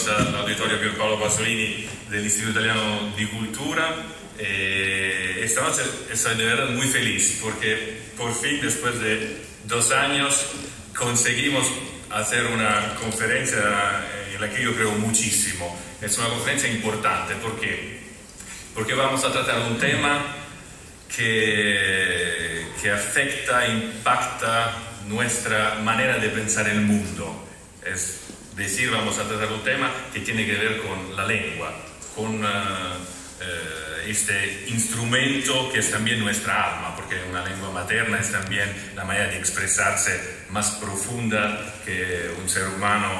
bienvenidos al auditorio Pierpaolo Pasolini del Instituto Italiano di Cultura. Esta noche estoy de verdad muy feliz porque por fin, después de 2 años, conseguimos hacer una conferencia en la que yo creo muchísimo. Es una conferencia importante porque vamos a tratar un tema que afecta, impacta nuestra manera de pensar el mundo. Es decir, vamos a tratar un tema que tiene que ver con la lengua, con este instrumento que es también nuestra alma, porque una lengua materna es también la manera de expresarse más profunda que un ser humano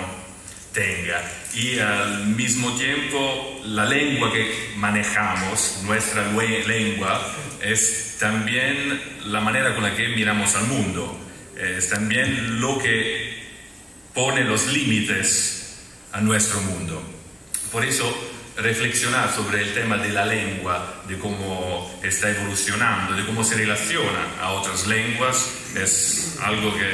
tenga. Y al mismo tiempo, la lengua que manejamos, nuestra lengua, es también la manera con la que miramos al mundo, es también lo que pone los límites a nuestro mundo. Por eso, reflexionar sobre el tema de la lengua, de cómo está evolucionando, de cómo se relaciona a otras lenguas, es algo que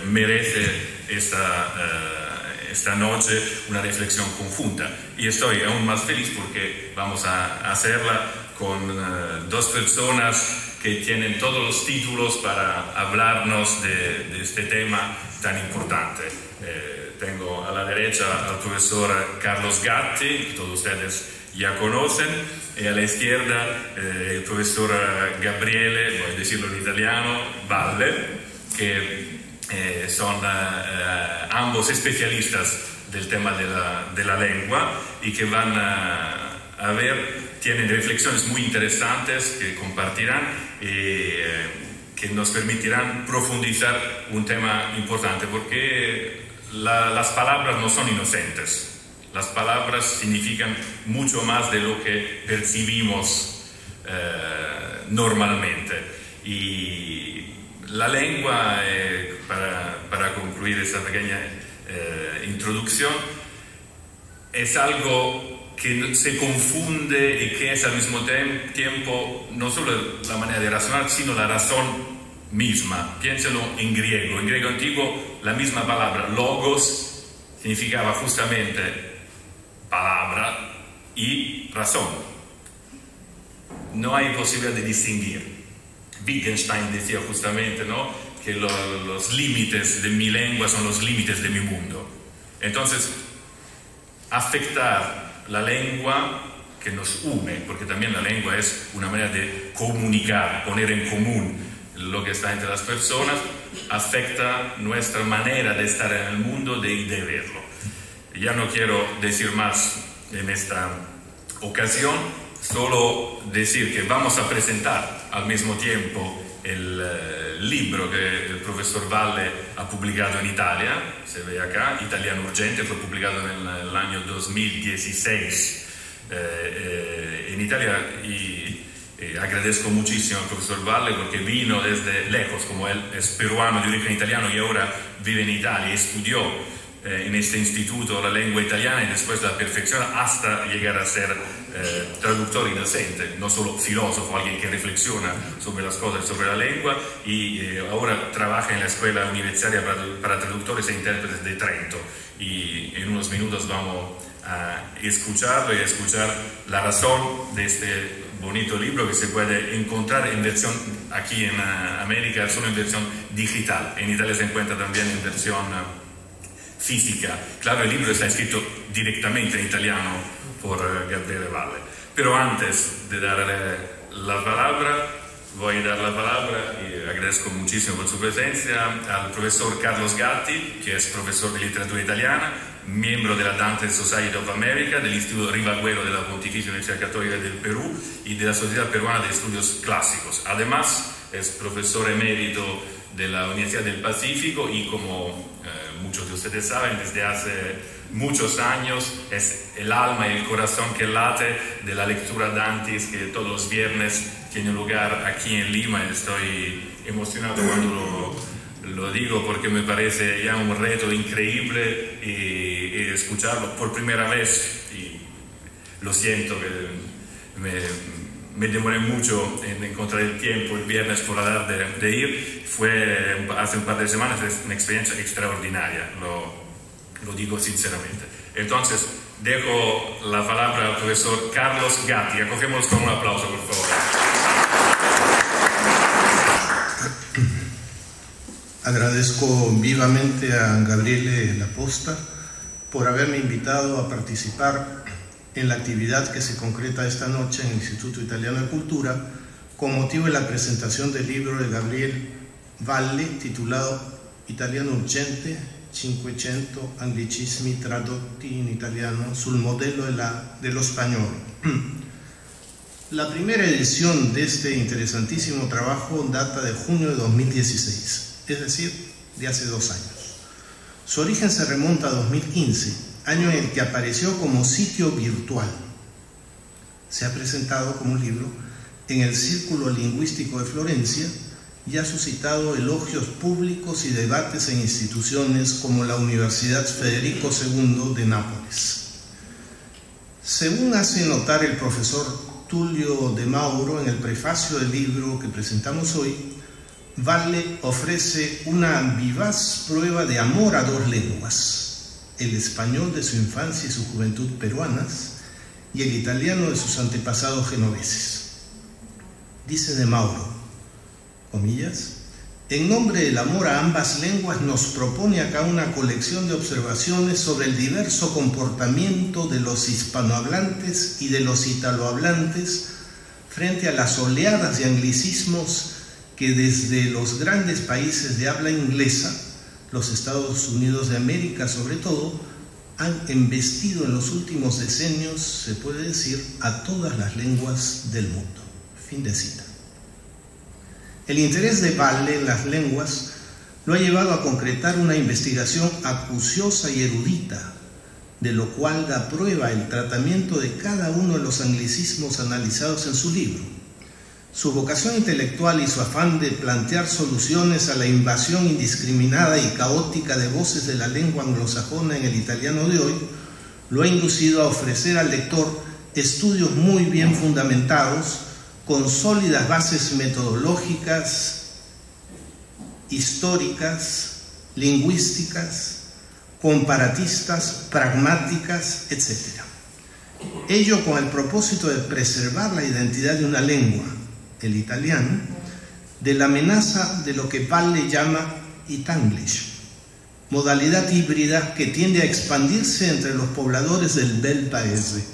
merece esta noche una reflexión conjunta. Y estoy aún más feliz porque vamos a hacerla con 2 personas que tienen todos los títulos para hablarnos de este tema tan importante. Tengo a la derecha al profesor Carlos Gatti, que todos ustedes ya conocen, y a la izquierda el profesor Gabriele, voy a decirlo en italiano, Valle, que son ambos especialistas del tema de la lengua y que van a tienen reflexiones muy interesantes que compartirán y que nos permitirán profundizar un tema importante, porque las palabras no son inocentes. Las palabras significan mucho más de lo que percibimos normalmente. Y la lengua, para concluir esta pequeña introducción, es algo que se confunde y que es al mismo tiempo no solo la manera de razonar, sino la razón misma. Piénselo en griego. En griego antiguo, la misma palabra logos significaba justamente palabra y razón. No hay posibilidad de distinguir. Wittgenstein decía justamente, ¿no?, que los límites de mi lengua son los límites de mi mundo. Entonces, afectar la lengua que nos une, porque también la lengua es una manera de comunicar, poner en común lo que está entre las personas, afecta nuestra manera de estar en el mundo, de verlo. Ya no quiero decir más en esta ocasión, solo decir que vamos a presentar al mismo tiempo el libro que el profesor Valle ha publicado en Italia, se ve acá, Italiano Urgente, fue publicado en el año 2016 en Italia, y agradezco muchísimo al profesor Valle porque vino desde lejos, como él es peruano de origen italiano y ahora vive en Italia, estudió en este instituto la lengua italiana y después la perfecciona hasta llegar a ser traductor y docente, no solo filósofo, alguien que reflexiona sobre las cosas, sobre la lengua, y ahora trabaja en la Escuela Universitaria para Traductores e Intérpretes de Trento, y en unos minutos vamos a escucharlo y a escuchar la razón de este bonito libro que se puede encontrar en versión, aquí en América, solo en versión digital. En Italia se encuentra también en versión física. Claro, el libro está escrito directamente en italiano por Gabriele Valle. Pero antes de darle la palabra, voy a dar la palabra, y agradezco muchísimo por su presencia, al profesor Carlos Gatti, que es profesor de literatura italiana, miembro de la Dante Society of America, del Instituto Rivagüero de la Pontificia Universidad Católica del Perú y de la Sociedad Peruana de Estudios Clásicos. Además, es profesor emérito de la Universidad del Pacífico y, como muchos de ustedes saben, desde hace muchos años es el alma y el corazón que late de la lectura Dantis, que todos los viernes tiene lugar aquí en Lima. Estoy emocionado cuando lo digo porque me parece ya un reto increíble, y escucharlo por primera vez, y lo siento que me demoré mucho en encontrar el tiempo el viernes por la tarde de ir. Fue hace un par de semanas, es una experiencia extraordinaria. lo digo sinceramente. Entonces, dejo la palabra al profesor Carlos Gatti. Acogemos con un aplauso, por favor. Agradezco vivamente a Gabriele Laposta por haberme invitado a participar en la actividad que se concreta esta noche en el Instituto Italiano de Cultura con motivo de la presentación del libro de Gabriel Valle titulado Italiano Urgente, 500 anglicismi tradotti in italiano sul modello dello spagnolo. La primera edición de este interesantísimo trabajo data de junio de 2016. Es decir, de hace 2 años. Su origen se remonta a 2015, año en el que apareció como sitio virtual. Se ha presentado como libro en el Círculo Lingüístico de Florencia y ha suscitado elogios públicos y debates en instituciones como la Universidad Federico II de Nápoles. Según hace notar el profesor Tullio De Mauro en el prefacio del libro que presentamos hoy, Valle ofrece una vivaz prueba de amor a 2 lenguas, el español de su infancia y su juventud peruanas y el italiano de sus antepasados genoveses. Dice De Mauro, comillas, en nombre del amor a ambas lenguas nos propone acá una colección de observaciones sobre el diverso comportamiento de los hispanohablantes y de los italohablantes frente a las oleadas de anglicismos que desde los grandes países de habla inglesa, los Estados Unidos de América sobre todo, han embestido en los últimos decenios, se puede decir, a todas las lenguas del mundo. Fin de cita. El interés de Valle en las lenguas lo ha llevado a concretar una investigación acuciosa y erudita, de lo cual da prueba el tratamiento de cada uno de los anglicismos analizados en su libro. Su vocación intelectual y su afán de plantear soluciones a la invasión indiscriminada y caótica de voces de la lengua anglosajona en el italiano de hoy lo ha inducido a ofrecer al lector estudios muy bien fundamentados, con sólidas bases metodológicas, históricas, lingüísticas, comparatistas, pragmáticas, etc. Ello con el propósito de preservar la identidad de una lengua, el italiano, de la amenaza de lo que Valle llama Itanglish, modalidad híbrida que tiende a expandirse entre los pobladores del bel paese.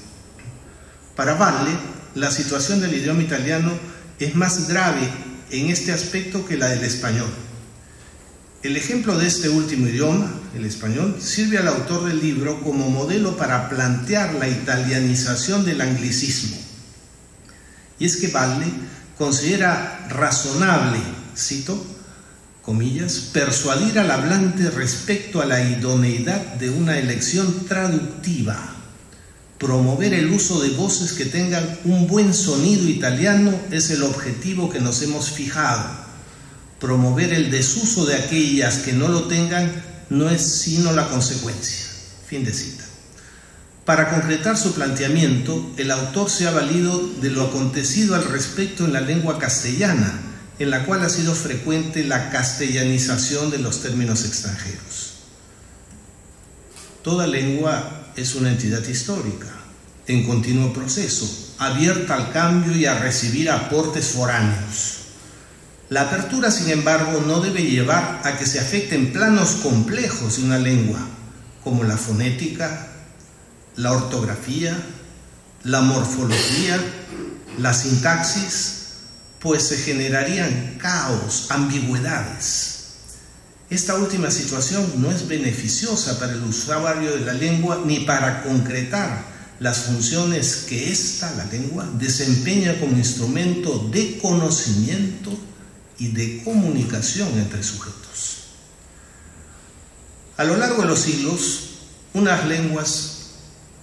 Para Valle, la situación del idioma italiano es más grave en este aspecto que la del español. El ejemplo de este último idioma, el español, sirve al autor del libro como modelo para plantear la italianización del anglicismo. Y es que Valle considera razonable, cito, comillas, persuadir al hablante respecto a la idoneidad de una elección traductiva. Promover el uso de voces que tengan un buen sonido italiano es el objetivo que nos hemos fijado. Promover el desuso de aquellas que no lo tengan no es sino la consecuencia. Fin de cita. Para concretar su planteamiento, el autor se ha valido de lo acontecido al respecto en la lengua castellana, en la cual ha sido frecuente la castellanización de los términos extranjeros. Toda lengua es una entidad histórica, en continuo proceso, abierta al cambio y a recibir aportes foráneos. La apertura, sin embargo, no debe llevar a que se afecten planos complejos de una lengua, como la fonética, la ortografía, la morfología, la sintaxis, pues se generarían caos, ambigüedades. Esta última situación no es beneficiosa para el usuario de la lengua ni para concretar las funciones que la lengua, desempeña como instrumento de conocimiento y de comunicación entre sujetos. A lo largo de los siglos, unas lenguas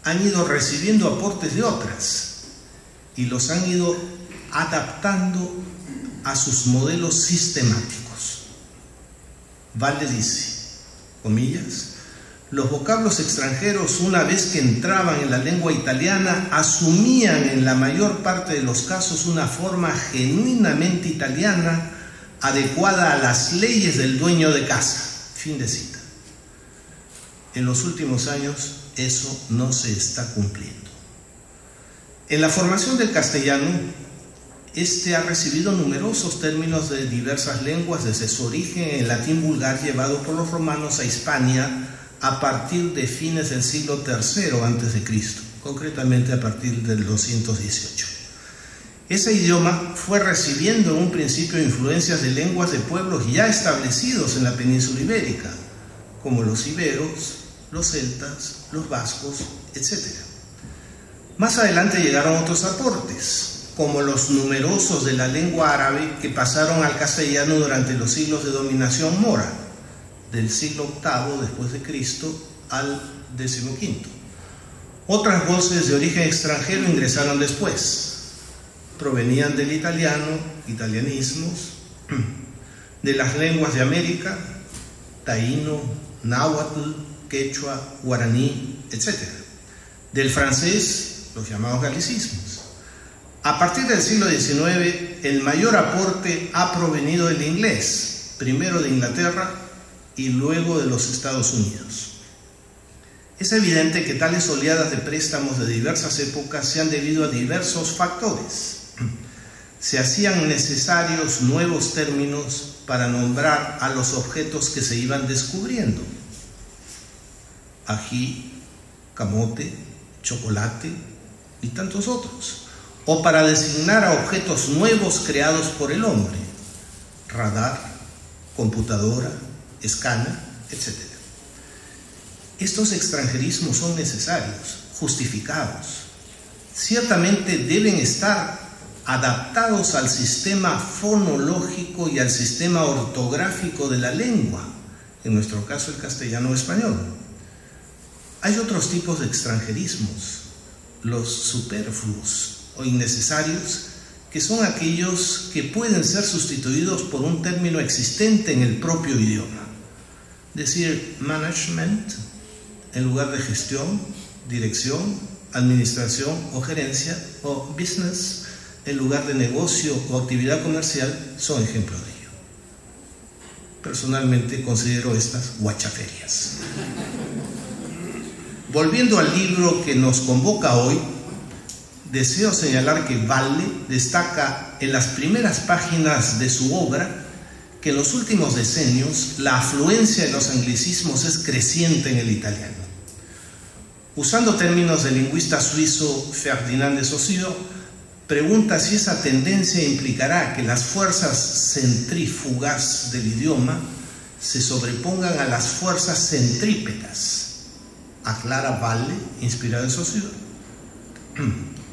han ido recibiendo aportes de otras y los han ido adaptando a sus modelos sistemáticos. Valle dice, comillas, los vocablos extranjeros, una vez que entraban en la lengua italiana, asumían en la mayor parte de los casos una forma genuinamente italiana, adecuada a las leyes del dueño de casa. Fin de cita. En los últimos años eso no se está cumpliendo. En la formación del castellano, este ha recibido numerosos términos de diversas lenguas desde su origen en el latín vulgar llevado por los romanos a Hispania a partir de fines del siglo III a.C., concretamente a partir del 218. Ese idioma fue recibiendo en un principio influencias de lenguas de pueblos ya establecidos en la península ibérica, como los iberos, los celtas, los vascos, etc. Más adelante llegaron otros aportes, como los numerosos de la lengua árabe que pasaron al castellano durante los siglos de dominación mora, del siglo VIII después de Cristo al XV. Otras voces de origen extranjero ingresaron después. Provenían del italiano, italianismos, de las lenguas de América, taíno, náhuatl, quechua, guaraní, etc. Del francés, los llamados galicismos. A partir del siglo XIX, el mayor aporte ha provenido del inglés, primero de Inglaterra y luego de los Estados Unidos. Es evidente que tales oleadas de préstamos de diversas épocas se han debido a diversos factores. Se hacían necesarios nuevos términos para nombrar a los objetos que se iban descubriendo. Ají, camote, chocolate y tantos otros. O para designar a objetos nuevos creados por el hombre. Radar, computadora, escáner, etc. Estos extranjerismos son necesarios, justificados. Ciertamente deben estar adaptados al sistema fonológico y al sistema ortográfico de la lengua, en nuestro caso el castellano o español. Hay otros tipos de extranjerismos, los superfluos o innecesarios, que son aquellos que pueden ser sustituidos por un término existente en el propio idioma. Decir management en lugar de gestión, dirección, administración o gerencia, o business en lugar de negocio o actividad comercial, son ejemplos de ello. Personalmente considero estas guachaferias. Volviendo al libro que nos convoca hoy, deseo señalar que Valle destaca en las primeras páginas de su obra que en los últimos decenios la afluencia de los anglicismos es creciente en el italiano. Usando términos del lingüista suizo Ferdinand de Saussure, pregunta si esa tendencia implicará que las fuerzas centrífugas del idioma se sobrepongan a las fuerzas centrípetas. Aclara Valle, inspirado en Saussure,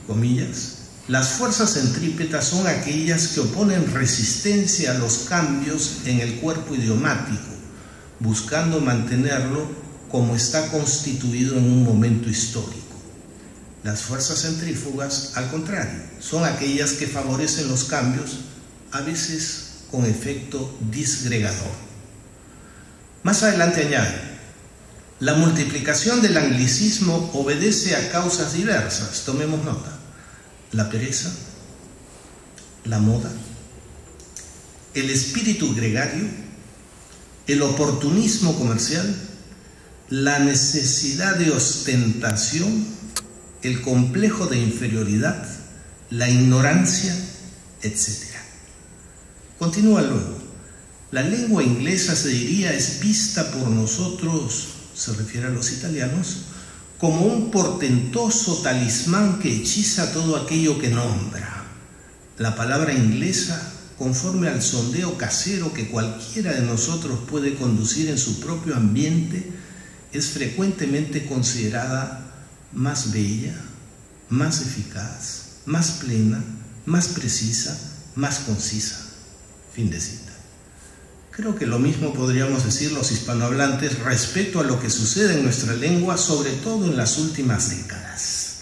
comillas, las fuerzas centrípetas son aquellas que oponen resistencia a los cambios en el cuerpo idiomático, buscando mantenerlo como está constituido en un momento histórico. Las fuerzas centrífugas, al contrario, son aquellas que favorecen los cambios, a veces con efecto disgregador. Más adelante añade, la multiplicación del anglicismo obedece a causas diversas, tomemos nota. La pereza, la moda, el espíritu gregario, el oportunismo comercial, la necesidad de ostentación, el complejo de inferioridad, la ignorancia, etc. Continúa luego. La lengua inglesa, se diría, es vista por nosotros, se refiere a los italianos, como un portentoso talismán que hechiza todo aquello que nombra. La palabra inglesa, conforme al sondeo casero que cualquiera de nosotros puede conducir en su propio ambiente, es frecuentemente considerada más bella, más eficaz, más plena, más precisa, más concisa. Fin de cita. Creo que lo mismo podríamos decir los hispanohablantes respecto a lo que sucede en nuestra lengua, sobre todo en las últimas décadas.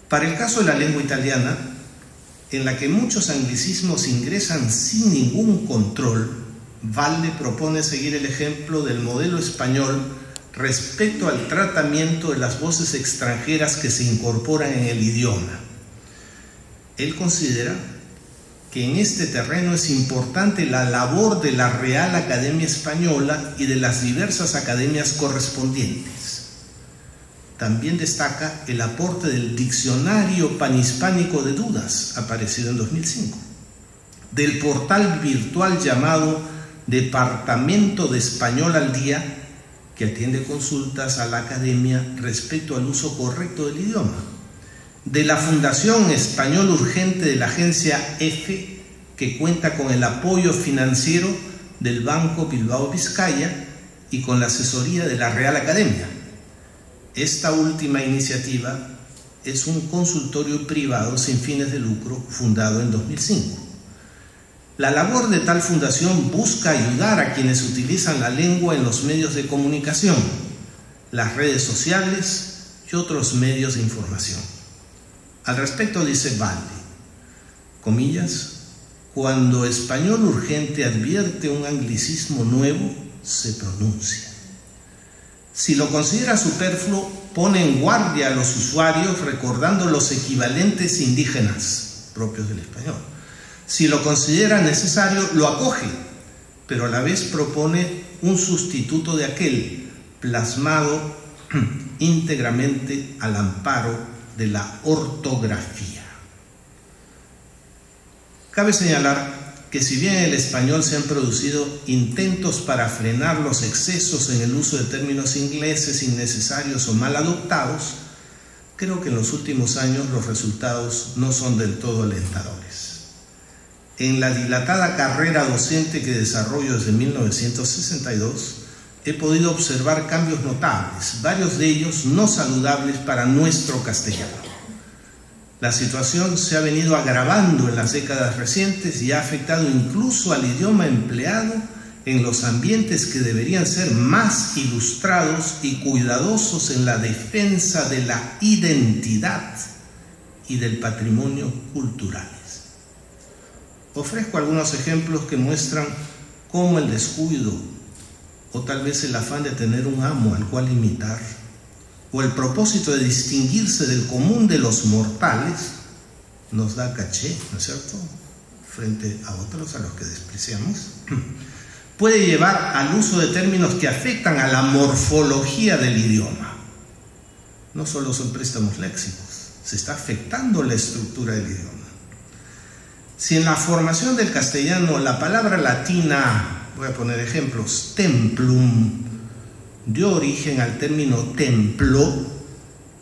Para el caso de la lengua italiana, en la que muchos anglicismos ingresan sin ningún control, Valle propone seguir el ejemplo del modelo español respecto al tratamiento de las voces extranjeras que se incorporan en el idioma. Él considera que en este terreno es importante la labor de la Real Academia Española y de las diversas academias correspondientes. También destaca el aporte del Diccionario Panhispánico de Dudas, aparecido en 2005, del portal virtual llamado Departamento de Español al Día, que atiende consultas a la academia respecto al uso correcto del idioma, de la Fundación Español Urgente de la agencia EFE, que cuenta con el apoyo financiero del Banco Bilbao Vizcaya y con la asesoría de la Real Academia. Esta última iniciativa es un consultorio privado sin fines de lucro fundado en 2005. La labor de tal fundación busca ayudar a quienes utilizan la lengua en los medios de comunicación, las redes sociales y otros medios de información. Al respecto dice Valde, comillas, cuando Español Urgente advierte un anglicismo nuevo, se pronuncia. Si lo considera superfluo, pone en guardia a los usuarios recordando los equivalentes indígenas propios del español. Si lo considera necesario, lo acoge, pero a la vez propone un sustituto de aquel, plasmado íntegramente al amparo de la ortografía. Cabe señalar que si bien en el español se han producido intentos para frenar los excesos en el uso de términos ingleses innecesarios o mal adoptados, creo que en los últimos años los resultados no son del todo alentadores. En la dilatada carrera docente que desarrollo desde 1962, he podido observar cambios notables, varios de ellos no saludables para nuestro castellano. La situación se ha venido agravando en las décadas recientes y ha afectado incluso al idioma empleado en los ambientes que deberían ser más ilustrados y cuidadosos en la defensa de la identidad y del patrimonio culturales. Ofrezco algunos ejemplos que muestran cómo el descuido o tal vez el afán de tener un amo al cual imitar o el propósito de distinguirse del común de los mortales nos da caché, ¿no es cierto?, frente a otros a los que despreciamos, puede llevar al uso de términos que afectan a la morfología del idioma. No solo son préstamos léxicos, se está afectando la estructura del idioma. Si en la formación del castellano la palabra latina, voy a poner ejemplos, templum, dio origen al término templo,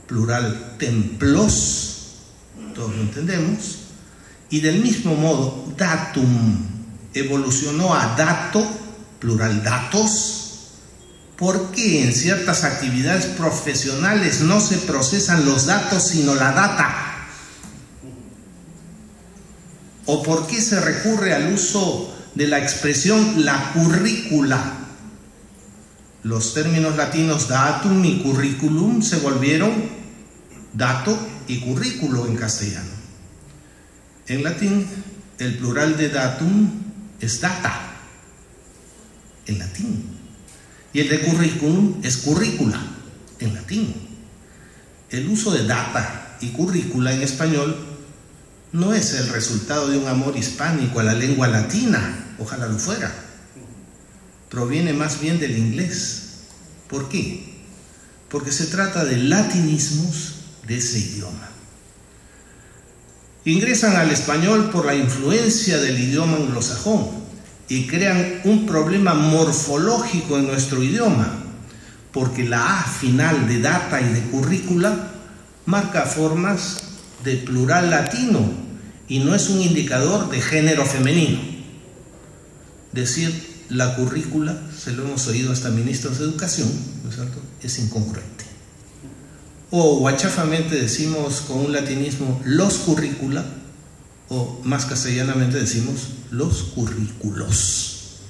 plural templos, todos lo entendemos, y del mismo modo datum evolucionó a dato, plural datos, ¿por qué en ciertas actividades profesionales no se procesan los datos sino la data? ¿O por qué se recurre al uso de la expresión la currícula? Los términos latinos datum y curriculum se volvieron dato y currículo en castellano. En latín, el plural de datum es data, en latín. Y el de curriculum es currícula, en latín. El uso de data y currícula en español no es el resultado de un amor hispánico a la lengua latina, ojalá lo fuera. Proviene más bien del inglés. ¿Por qué? Porque se trata de latinismos de ese idioma. Ingresan al español por la influencia del idioma anglosajón y crean un problema morfológico en nuestro idioma, porque la A final de data y de currícula marca formas de plural latino y no es un indicador de género femenino. Decir la currícula, se lo hemos oído hasta ministros de educación, ¿no es cierto?, es incongruente. O guachafamente decimos con un latinismo los currícula, o más castellanamente decimos los currículos.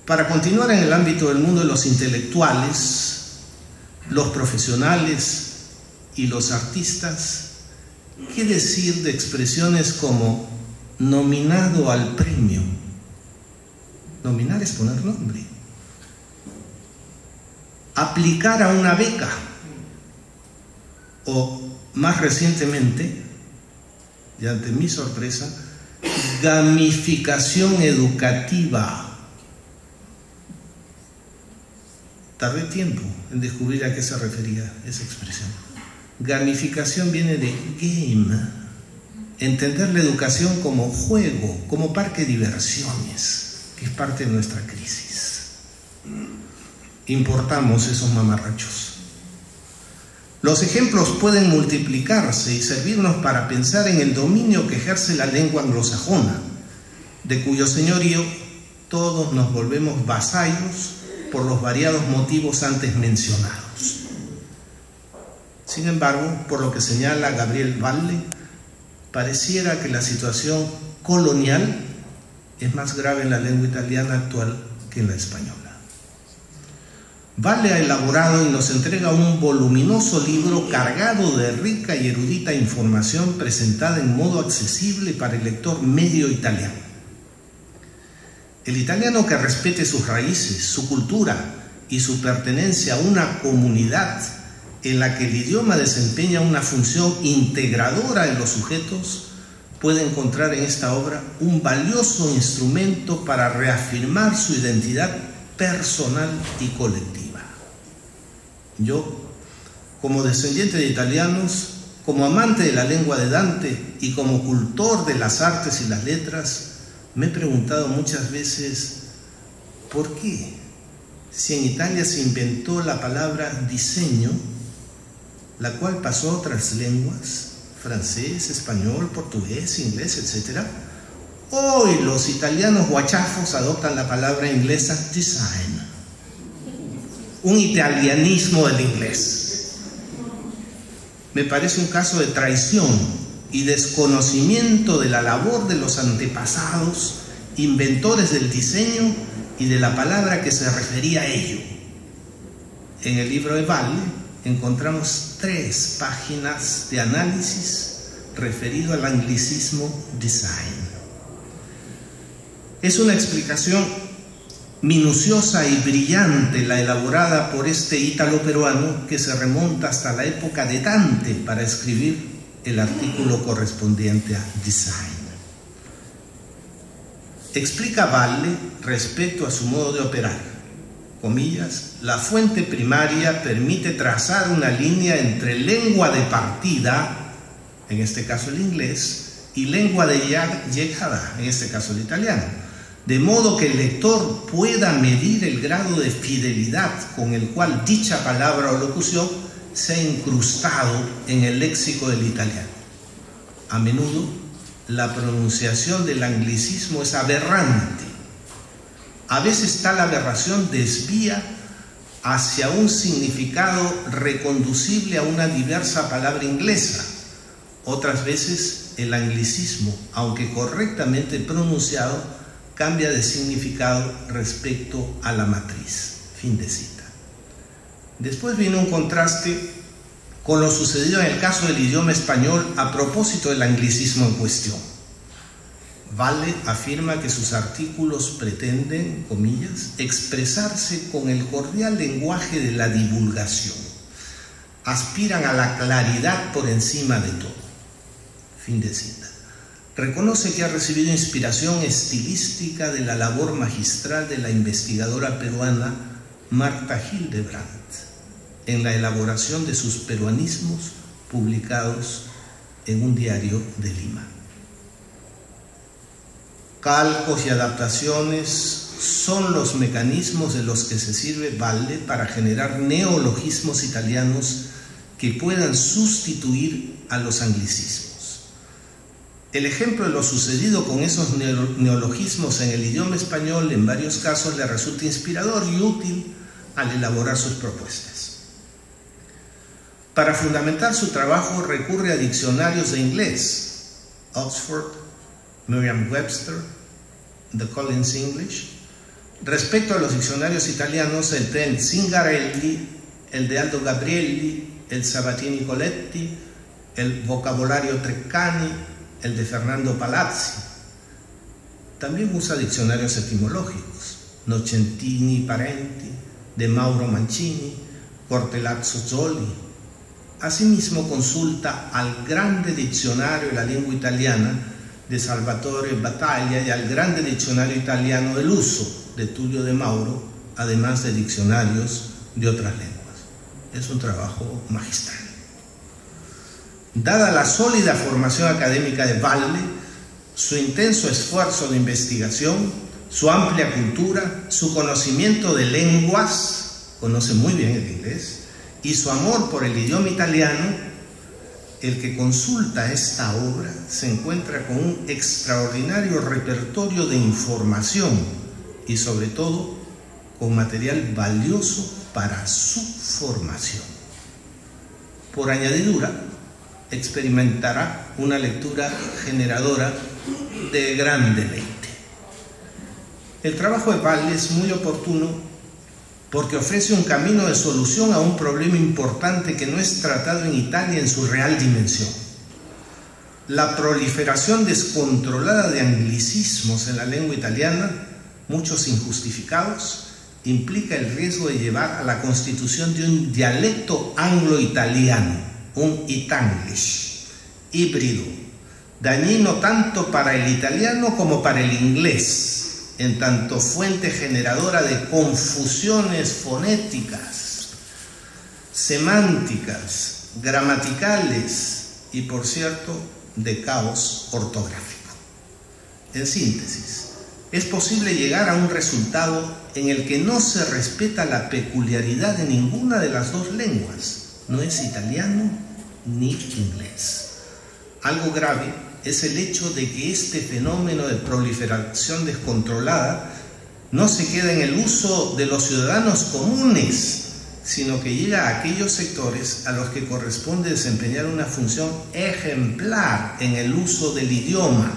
Para continuar en el ámbito del mundo de los intelectuales, los profesionales y los artistas, ¿qué decir de expresiones como nominado al premio? Nominar es poner nombre. Aplicar a una beca. O, más recientemente, y ante mi sorpresa, gamificación educativa. Tardé tiempo en descubrir a qué se refería esa expresión. Gamificación viene de game, entender la educación como juego, como parque de diversiones, que es parte de nuestra crisis. Importamos esos mamarrachos. Los ejemplos pueden multiplicarse y servirnos para pensar en el dominio que ejerce la lengua anglosajona, de cuyo señorío todos nos volvemos vasallos por los variados motivos antes mencionados. Sin embargo, por lo que señala Gabriel Valle, pareciera que la situación colonial es más grave en la lengua italiana actual que en la española. Valle ha elaborado y nos entrega un voluminoso libro cargado de rica y erudita información presentada en modo accesible para el lector medio italiano. El italiano que respete sus raíces, su cultura y su pertenencia a una comunidad en la que el idioma desempeña una función integradora en los sujetos, puede encontrar en esta obra un valioso instrumento para reafirmar su identidad personal y colectiva. Yo, como descendiente de italianos, como amante de la lengua de Dante y como cultor de las artes y las letras, me he preguntado muchas veces, ¿por qué? Si en Italia se inventó la palabra diseño, la cual pasó a otras lenguas, francés, español, portugués, inglés, etc., hoy los italianos guachafos adoptan la palabra inglesa design, un italianismo del inglés. Me parece un caso de traición y desconocimiento de la labor de los antepasados, inventores del diseño y de la palabra que se refería a ello. En el libro de Valle encontramos 3 páginas de análisis referido al anglicismo design. Es una explicación minuciosa y brillante la elaborada por este ítalo-peruano que se remonta hasta la época de Dante para escribir el artículo correspondiente a design. Explica Valle respecto a su modo de operar. Comillas, la fuente primaria permite trazar una línea entre lengua de partida, en este caso el inglés, y lengua de llegada, en este caso el italiano, de modo que el lector pueda medir el grado de fidelidad con el cual dicha palabra o locución se ha incrustado en el léxico del italiano. A menudo, la pronunciación del anglicismo es aberrante. A veces tal aberración desvía hacia un significado reconducible a una diversa palabra inglesa. Otras veces, el anglicismo, aunque correctamente pronunciado, cambia de significado respecto a la matriz. Fin de cita. Después viene un contraste con lo sucedido en el caso del idioma español a propósito del anglicismo en cuestión. Valle afirma que sus artículos pretenden, comillas, expresarse con el cordial lenguaje de la divulgación. Aspiran a la claridad por encima de todo. Fin de cita. Reconoce que ha recibido inspiración estilística de la labor magistral de la investigadora peruana Marta Hildebrandt en la elaboración de sus peruanismos publicados en un diario de Lima. Calcos y adaptaciones son los mecanismos de los que se sirve Valle para generar neologismos italianos que puedan sustituir a los anglicismos. El ejemplo de lo sucedido con esos neologismos en el idioma español en varios casos le resulta inspirador y útil al elaborar sus propuestas. Para fundamentar su trabajo recurre a diccionarios de inglés, Oxford, Merriam-Webster, The Collins English. Respecto a los diccionarios italianos, el de Zingarelli, el de Aldo Gabrielli, el Sabatini Coletti, el vocabolario Treccani, el de Fernando Palazzi. También usa diccionarios etimológicos, Nocentini Parenti, de Mauro Mancini, Cortellazzo Zolli, Asimismo, consulta al grande diccionario de la lengua italiana de Salvatore Battaglia y al grande diccionario italiano del uso de Tullio de Mauro, además de diccionarios de otras lenguas. Es un trabajo magistral. Dada la sólida formación académica de Valle, su intenso esfuerzo de investigación, su amplia cultura, su conocimiento de lenguas, conoce muy bien el inglés, y su amor por el idioma italiano, el que consulta esta obra se encuentra con un extraordinario repertorio de información y sobre todo con material valioso para su formación. Por añadidura, experimentará una lectura generadora de gran deleite. El trabajo de Valle es muy oportuno porque ofrece un camino de solución a un problema importante que no es tratado en Italia en su real dimensión. La proliferación descontrolada de anglicismos en la lengua italiana, muchos injustificados, implica el riesgo de llevar a la constitución de un dialecto anglo-italiano, un Itanglish, híbrido, dañino tanto para el italiano como para el inglés, en tanto fuente generadora de confusiones fonéticas, semánticas, gramaticales y, por cierto, de caos ortográfico. En síntesis, es posible llegar a un resultado en el que no se respeta la peculiaridad de ninguna de las dos lenguas, no es italiano ni inglés. Algo grave es el hecho de que este fenómeno de proliferación descontrolada no se queda en el uso de los ciudadanos comunes, sino que llega a aquellos sectores a los que corresponde desempeñar una función ejemplar en el uso del idioma.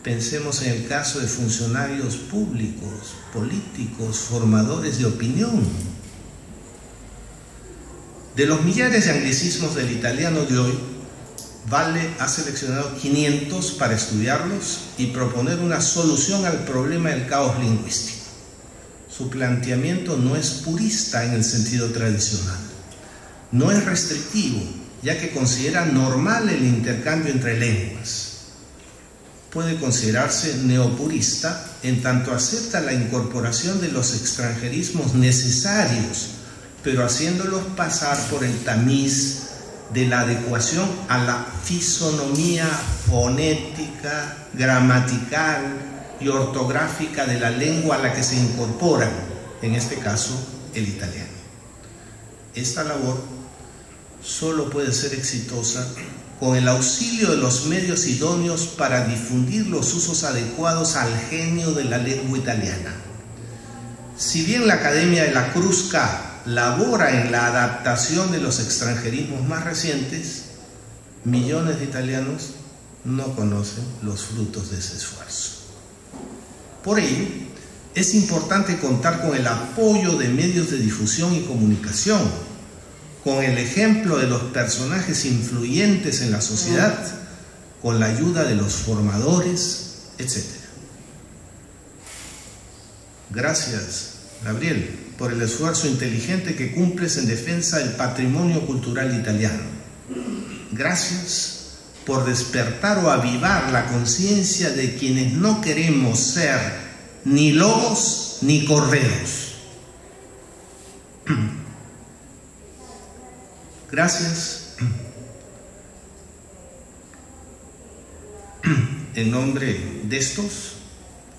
Pensemos en el caso de funcionarios públicos, políticos, formadores de opinión. De los millares de anglicismos del italiano de hoy, Valle ha seleccionado 500 para estudiarlos y proponer una solución al problema del caos lingüístico. Su planteamiento no es purista en el sentido tradicional. No es restrictivo, ya que considera normal el intercambio entre lenguas. Puede considerarse neopurista en tanto acepta la incorporación de los extranjerismos necesarios, pero haciéndolos pasar por el tamiz de la adecuación a la fisonomía fonética, gramatical y ortográfica de la lengua a la que se incorporan, en este caso, el italiano. Esta labor solo puede ser exitosa con el auxilio de los medios idóneos para difundir los usos adecuados al genio de la lengua italiana. Si bien la Academia de la Crusca labora en la adaptación de los extranjerismos más recientes, millones de italianos no conocen los frutos de ese esfuerzo. Por ello, es importante contar con el apoyo de medios de difusión y comunicación, con el ejemplo de los personajes influyentes en la sociedad, con la ayuda de los formadores, etc. Gracias, Gabriel, por el esfuerzo inteligente que cumples en defensa del patrimonio cultural italiano. Gracias por despertar o avivar la conciencia de quienes no queremos ser ni lobos ni corderos. Gracias en nombre de estos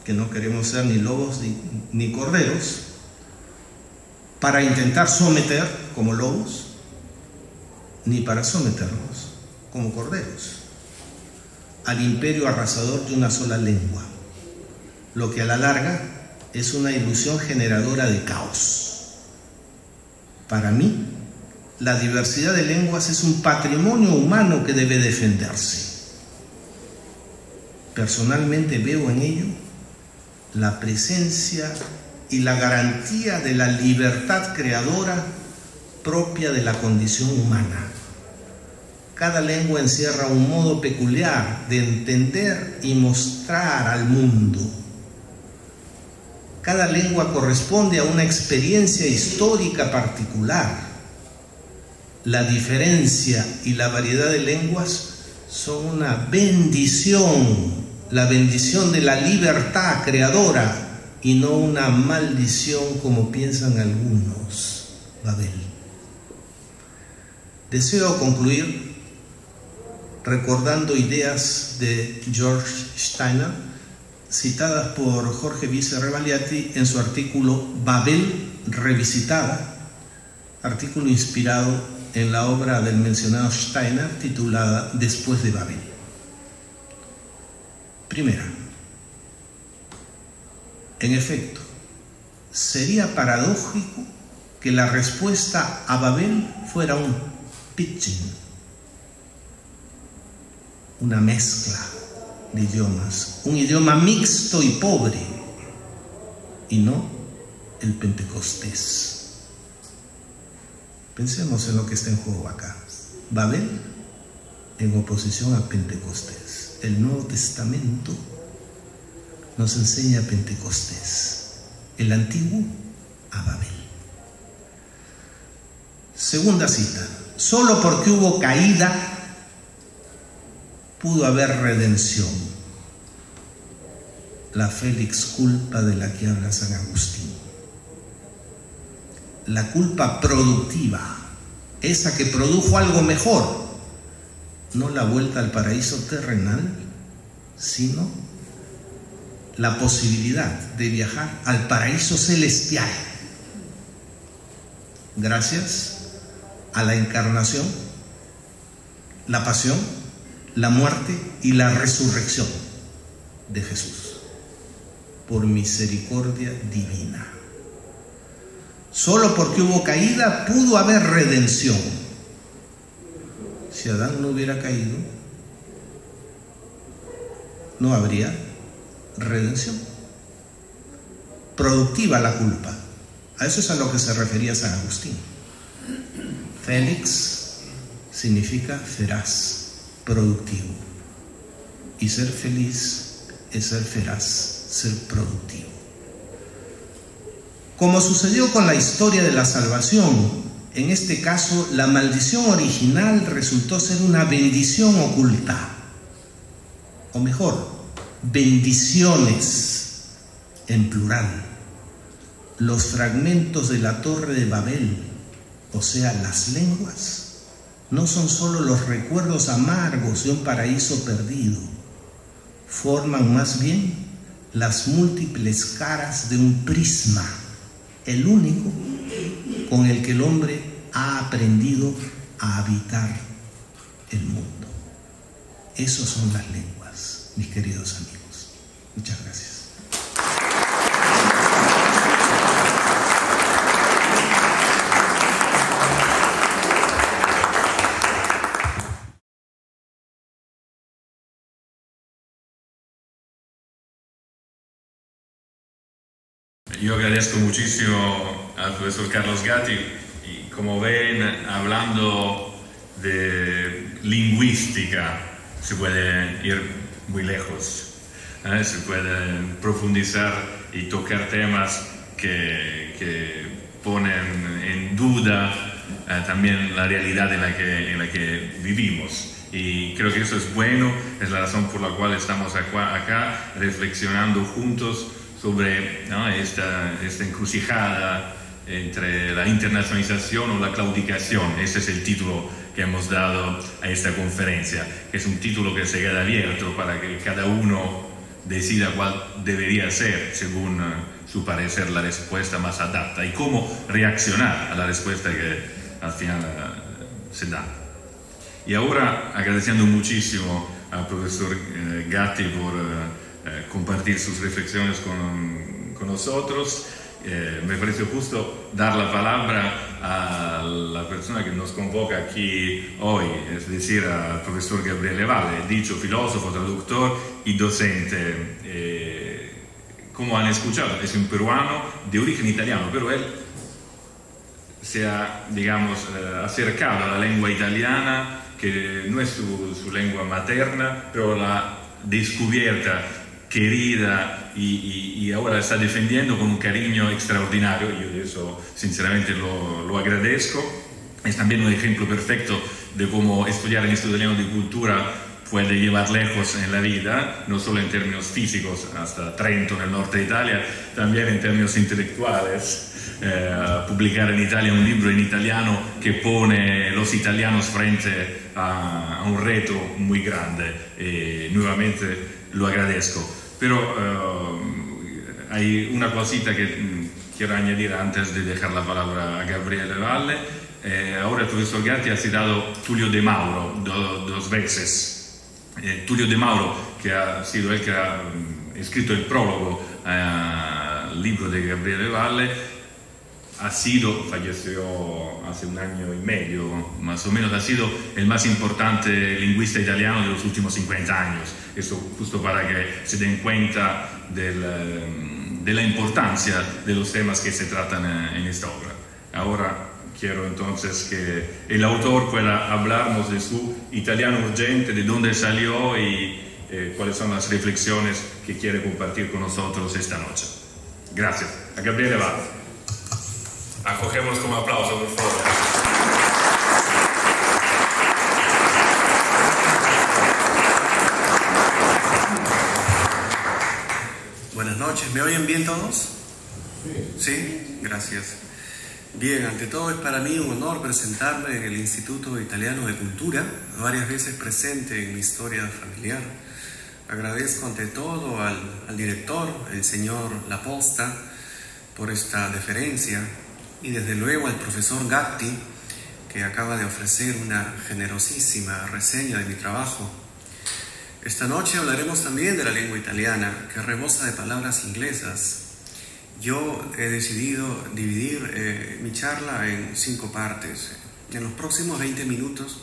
que no queremos ser ni lobos ni corderos, para intentar someter como lobos, ni para someternos como corderos al imperio arrasador de una sola lengua, lo que a la larga es una ilusión generadora de caos. Para mí, la diversidad de lenguas es un patrimonio humano que debe defenderse. Personalmente veo en ello la presencia y la garantía de la libertad creadora propia de la condición humana. Cada lengua encierra un modo peculiar de entender y mostrar al mundo. Cada lengua corresponde a una experiencia histórica particular. la diferencia y la variedad de lenguas son una bendición, la bendición de la libertad creadora y no una maldición como piensan algunos. Babel. Deseo concluir recordando ideas de George Steiner citadas por Jorge Vice Revaliati en su artículo Babel revisitada, artículo inspirado en la obra del mencionado Steiner titulada Después de Babel. Primera, en efecto, sería paradójico que la respuesta a Babel fuera un pidgin, una mezcla de idiomas, un idioma mixto y pobre, y no el Pentecostés. Pensemos en lo que está en juego acá. Babel en oposición a Pentecostés. El Nuevo Testamento nos enseña Pentecostés, el Antiguo a Babel. Segunda cita. Solo porque hubo caída pudo haber redención. La Felix culpa de la que habla San Agustín. La culpa productiva, esa que produjo algo mejor, no la vuelta al paraíso terrenal, sino la posibilidad de viajar al paraíso celestial, gracias a la encarnación, la pasión, la muerte y la resurrección de Jesús, por misericordia divina. Solo porque hubo caída pudo haber redención. Si Adán no hubiera caído, no habría redención. Productiva la culpa. A eso es a lo que se refería San Agustín. Félix significa feraz, productivo. Y ser feliz es ser feraz, ser productivo. Como sucedió con la historia de la salvación, en este caso la maldición original resultó ser una bendición oculta. O mejor, bendiciones en plural. Los fragmentos de la Torre de Babel, o sea, las lenguas, no son solo los recuerdos amargos de un paraíso perdido, forman más bien las múltiples caras de un prisma, el único con el que el hombre ha aprendido a habitar el mundo. Esas son las lenguas, mis queridos amigos. Muchas gracias. Yo agradezco muchísimo al profesor Carlos Gatti y, como ven, hablando de lingüística se puede ir muy lejos, se puede profundizar y tocar temas que ponen en duda también la realidad en la que vivimos. Y creo que eso es bueno, es la razón por la cual estamos acá reflexionando juntos sobre, ¿no?, esta encrucijada entre la internacionalización o la claudicación. Ese es el título que hemos dado a esta conferencia, que es un título que se queda abierto para que cada uno decida cuál debería ser, según su parecer, la respuesta más adapta y cómo reaccionar a la respuesta que al final se da. Y ahora, agradeciendo muchísimo al profesor Gatti por compartir sus reflexiones con nosotros, me pareció justo dar la palabra a la persona que nos convoca aquí hoy, es decir, al profesor Gabriele Valle, dicho filósofo, traductor y docente. Como han escuchado, es un peruano de origen italiano, pero él se ha, digamos, acercado a la lengua italiana, que no es su lengua materna, pero la descubierta, querida, y ahora la está defendiendo con un cariño extraordinario. Yo de eso sinceramente lo agradezco. es también un ejemplo perfecto de cómo estudiar el Instituto Italiano de Cultura puede llevar lejos en la vida, no solo en términos físicos, hasta Trento, en el norte de Italia, también en términos intelectuales. Publicar en Italia un libro en italiano que pone los italianos frente a un reto muy grande. Nuevamente lo agradezco. Pero hay una cosita que quiero añadir antes de dejar la palabra a Gabriele Valle. Ahora el profesor Gatti ha citado Tullio de Mauro dos veces. Tullio de Mauro, que ha sido el que ha escrito el prólogo al libro de Gabriele Valle, falleció hace un año y medio, más o menos, ha sido el más importante lingüista italiano de los últimos 50 años. Esto justo para que se den cuenta de la importancia de los temas que se tratan en esta obra. Ahora quiero entonces que el autor pueda hablarnos de su italiano urgente, de dónde salió y cuáles son las reflexiones que quiere compartir con nosotros esta noche. Gracias. A Gabriele Valle. Acogemos como aplauso, por favor. Buenas noches, ¿me oyen bien todos? Sí, gracias. Bien, ante todo es para mí un honor presentarme en el Instituto Italiano de Cultura, varias veces presente en mi historia familiar. Agradezco ante todo al director, el señor Laposta, por esta deferencia, y desde luego al profesor Gatti, que acaba de ofrecer una generosísima reseña de mi trabajo. Esta noche hablaremos también de la lengua italiana, que rebosa de palabras inglesas. Yo he decidido dividir mi charla en 5 partes. En los próximos 20 minutos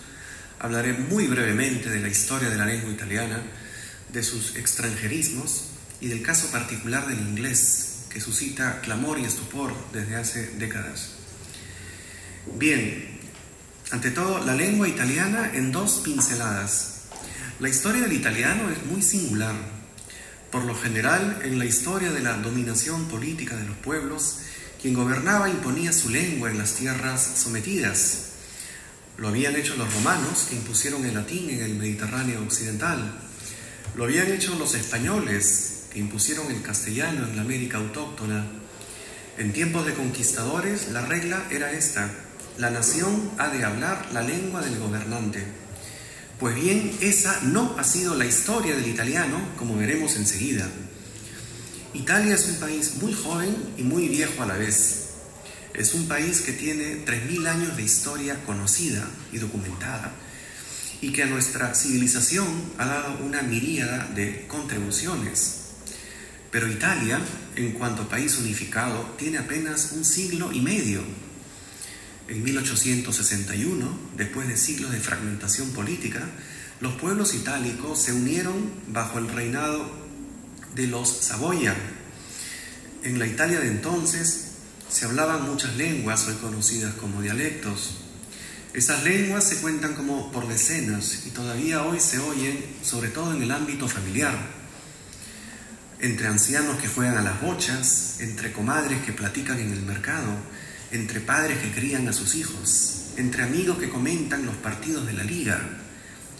hablaré muy brevemente de la historia de la lengua italiana, de sus extranjerismos y del caso particular del inglés, que suscita clamor y estupor desde hace décadas. Bien, ante todo, la lengua italiana en 2 pinceladas. La historia del italiano es muy singular. Por lo general, en la historia de la dominación política de los pueblos, quien gobernaba imponía su lengua en las tierras sometidas. Lo habían hecho los romanos, que impusieron el latín en el Mediterráneo occidental. Lo habían hecho los españoles, que impusieron el castellano en la América autóctona. En tiempos de conquistadores, la regla era esta: la nación ha de hablar la lengua del gobernante. Pues bien, esa no ha sido la historia del italiano, como veremos enseguida. Italia es un país muy joven y muy viejo a la vez. Es un país que tiene 3000 años de historia conocida y documentada, y que a nuestra civilización ha dado una miríada de contribuciones. Pero Italia, en cuanto a país unificado, tiene apenas 1 siglo y medio. En 1861, después de siglos de fragmentación política, los pueblos itálicos se unieron bajo el reinado de los Saboya. En la Italia de entonces se hablaban muchas lenguas hoy conocidas como dialectos. Esas lenguas se cuentan como por decenas y todavía hoy se oyen, sobre todo en el ámbito familiar. Entre ancianos que juegan a las bochas, entre comadres que platican en el mercado, entre padres que crían a sus hijos, entre amigos que comentan los partidos de la liga,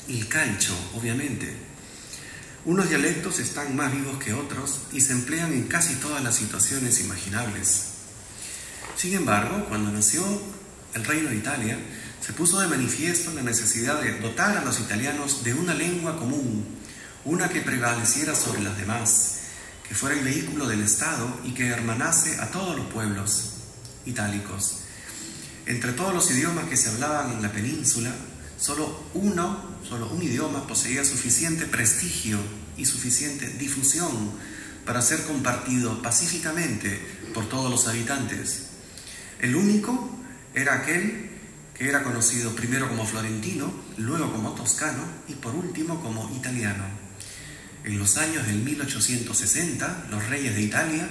el calcio, obviamente. Unos dialectos están más vivos que otros y se emplean en casi todas las situaciones imaginables. Sin embargo, cuando nació el Reino de Italia, se puso de manifiesto la necesidad de dotar a los italianos de una lengua común, una que prevaleciera sobre las demás, que fuera el vehículo del Estado y que hermanase a todos los pueblos itálicos. Entre todos los idiomas que se hablaban en la península, solo un idioma poseía suficiente prestigio y suficiente difusión para ser compartido pacíficamente por todos los habitantes. El único era aquel que era conocido primero como florentino, luego como toscano y por último como italiano. En los años del 1860, los reyes de Italia,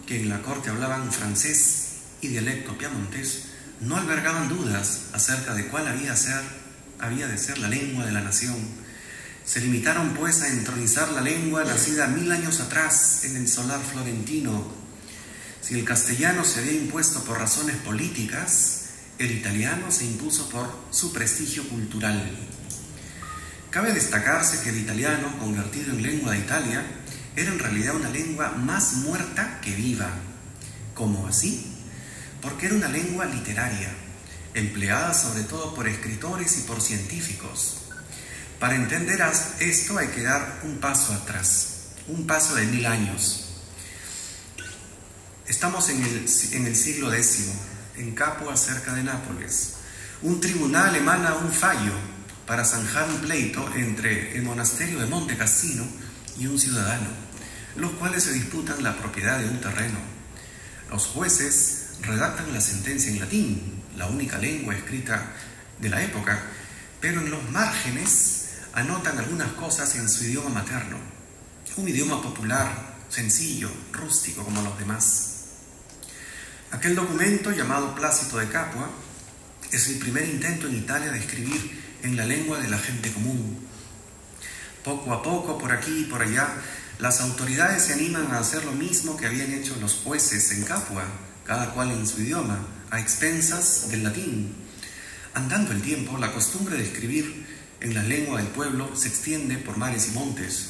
que en la corte hablaban francés y dialecto piamontés, no albergaban dudas acerca de cuál había de ser la lengua de la nación. Se limitaron pues a entronizar la lengua nacida 1000 años atrás en el solar florentino. Si el castellano se había impuesto por razones políticas, el italiano se impuso por su prestigio cultural. Cabe destacarse que el italiano, convertido en lengua de Italia, era en realidad una lengua más muerta que viva. ¿Cómo así? Porque era una lengua literaria, empleada sobre todo por escritores y por científicos. Para entender esto hay que dar un paso atrás, un paso de 1000 años. Estamos en el siglo X, en Capua, cerca de Nápoles. Un tribunal emana un fallo para zanjar un pleito entre el monasterio de Monte Cassino y un ciudadano, los cuales se disputan la propiedad de un terreno. Los jueces redactan la sentencia en latín, la única lengua escrita de la época, pero en los márgenes anotan algunas cosas en su idioma materno, un idioma popular, sencillo, rústico como los demás. Aquel documento, llamado Plácito de Capua, es el primer intento en Italia de escribir en la lengua de la gente común. Poco a poco, por aquí y por allá, las autoridades se animan a hacer lo mismo que habían hecho los jueces en Capua, cada cual en su idioma, a expensas del latín. Andando el tiempo, la costumbre de escribir en la lengua del pueblo se extiende por mares y montes.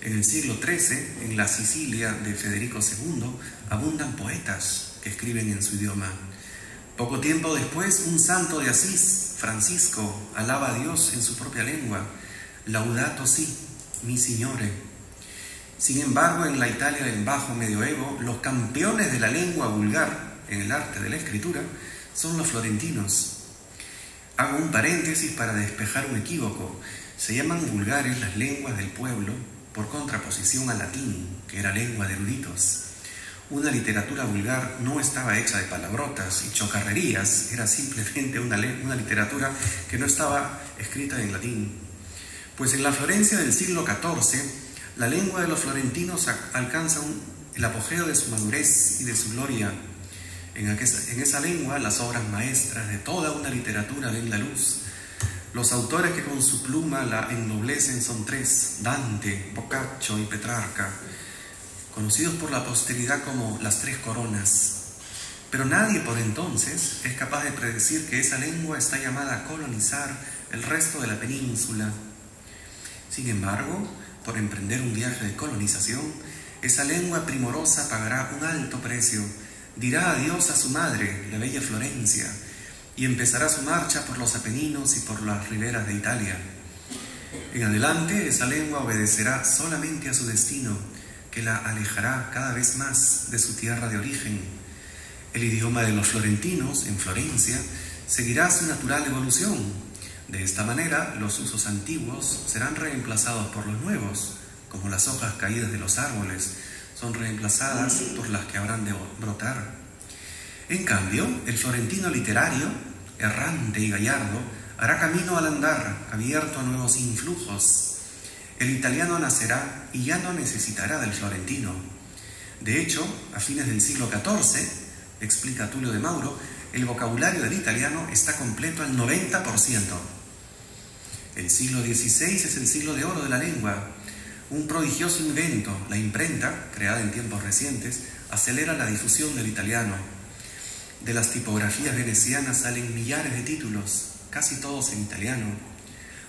En el siglo XIII, en la Sicilia de Federico II, abundan poetas que escriben en su idioma. Poco tiempo después, un santo de Asís, Francisco, alaba a Dios en su propia lengua, Laudato si, mi Signore. Sin embargo, en la Italia del Bajo Medioevo, los campeones de la lengua vulgar en el arte de la escritura son los florentinos. Hago un paréntesis para despejar un equívoco. Se llaman vulgares las lenguas del pueblo por contraposición al latín, que era lengua de eruditos. Una literatura vulgar no estaba hecha de palabrotas y chocarrerías, era simplemente una literatura que no estaba escrita en latín. Pues en la Florencia del siglo XIV, la lengua de los florentinos alcanza el apogeo de su madurez y de su gloria. En esa lengua, las obras maestras de toda una literatura ven la luz. Los autores que con su pluma la ennoblecen son 3, Dante, Boccaccio y Petrarca, conocidos por la posteridad como las 3 coronas. Pero nadie por entonces es capaz de predecir que esa lengua está llamada a colonizar el resto de la península. Sin embargo, por emprender un viaje de colonización, esa lengua primorosa pagará un alto precio, dirá adiós a su madre, la bella Florencia, y empezará su marcha por los Apeninos y por las riberas de Italia. En adelante, esa lengua obedecerá solamente a su destino, que la alejará cada vez más de su tierra de origen. El idioma de los florentinos, en Florencia, seguirá su natural evolución. De esta manera, los usos antiguos serán reemplazados por los nuevos, como las hojas caídas de los árboles son reemplazadas por las que habrán de brotar. En cambio, el florentino literario, errante y gallardo, hará camino al andar, abierto a nuevos influjos. El italiano nacerá y ya no necesitará del florentino. De hecho, a fines del siglo XIV, explica Tulio de Mauro, el vocabulario del italiano está completo al 90%. El siglo XVI es el siglo de oro de la lengua. Un prodigioso invento, la imprenta, creada en tiempos recientes, acelera la difusión del italiano. De las tipografías venecianas salen millares de títulos, casi todos en italiano.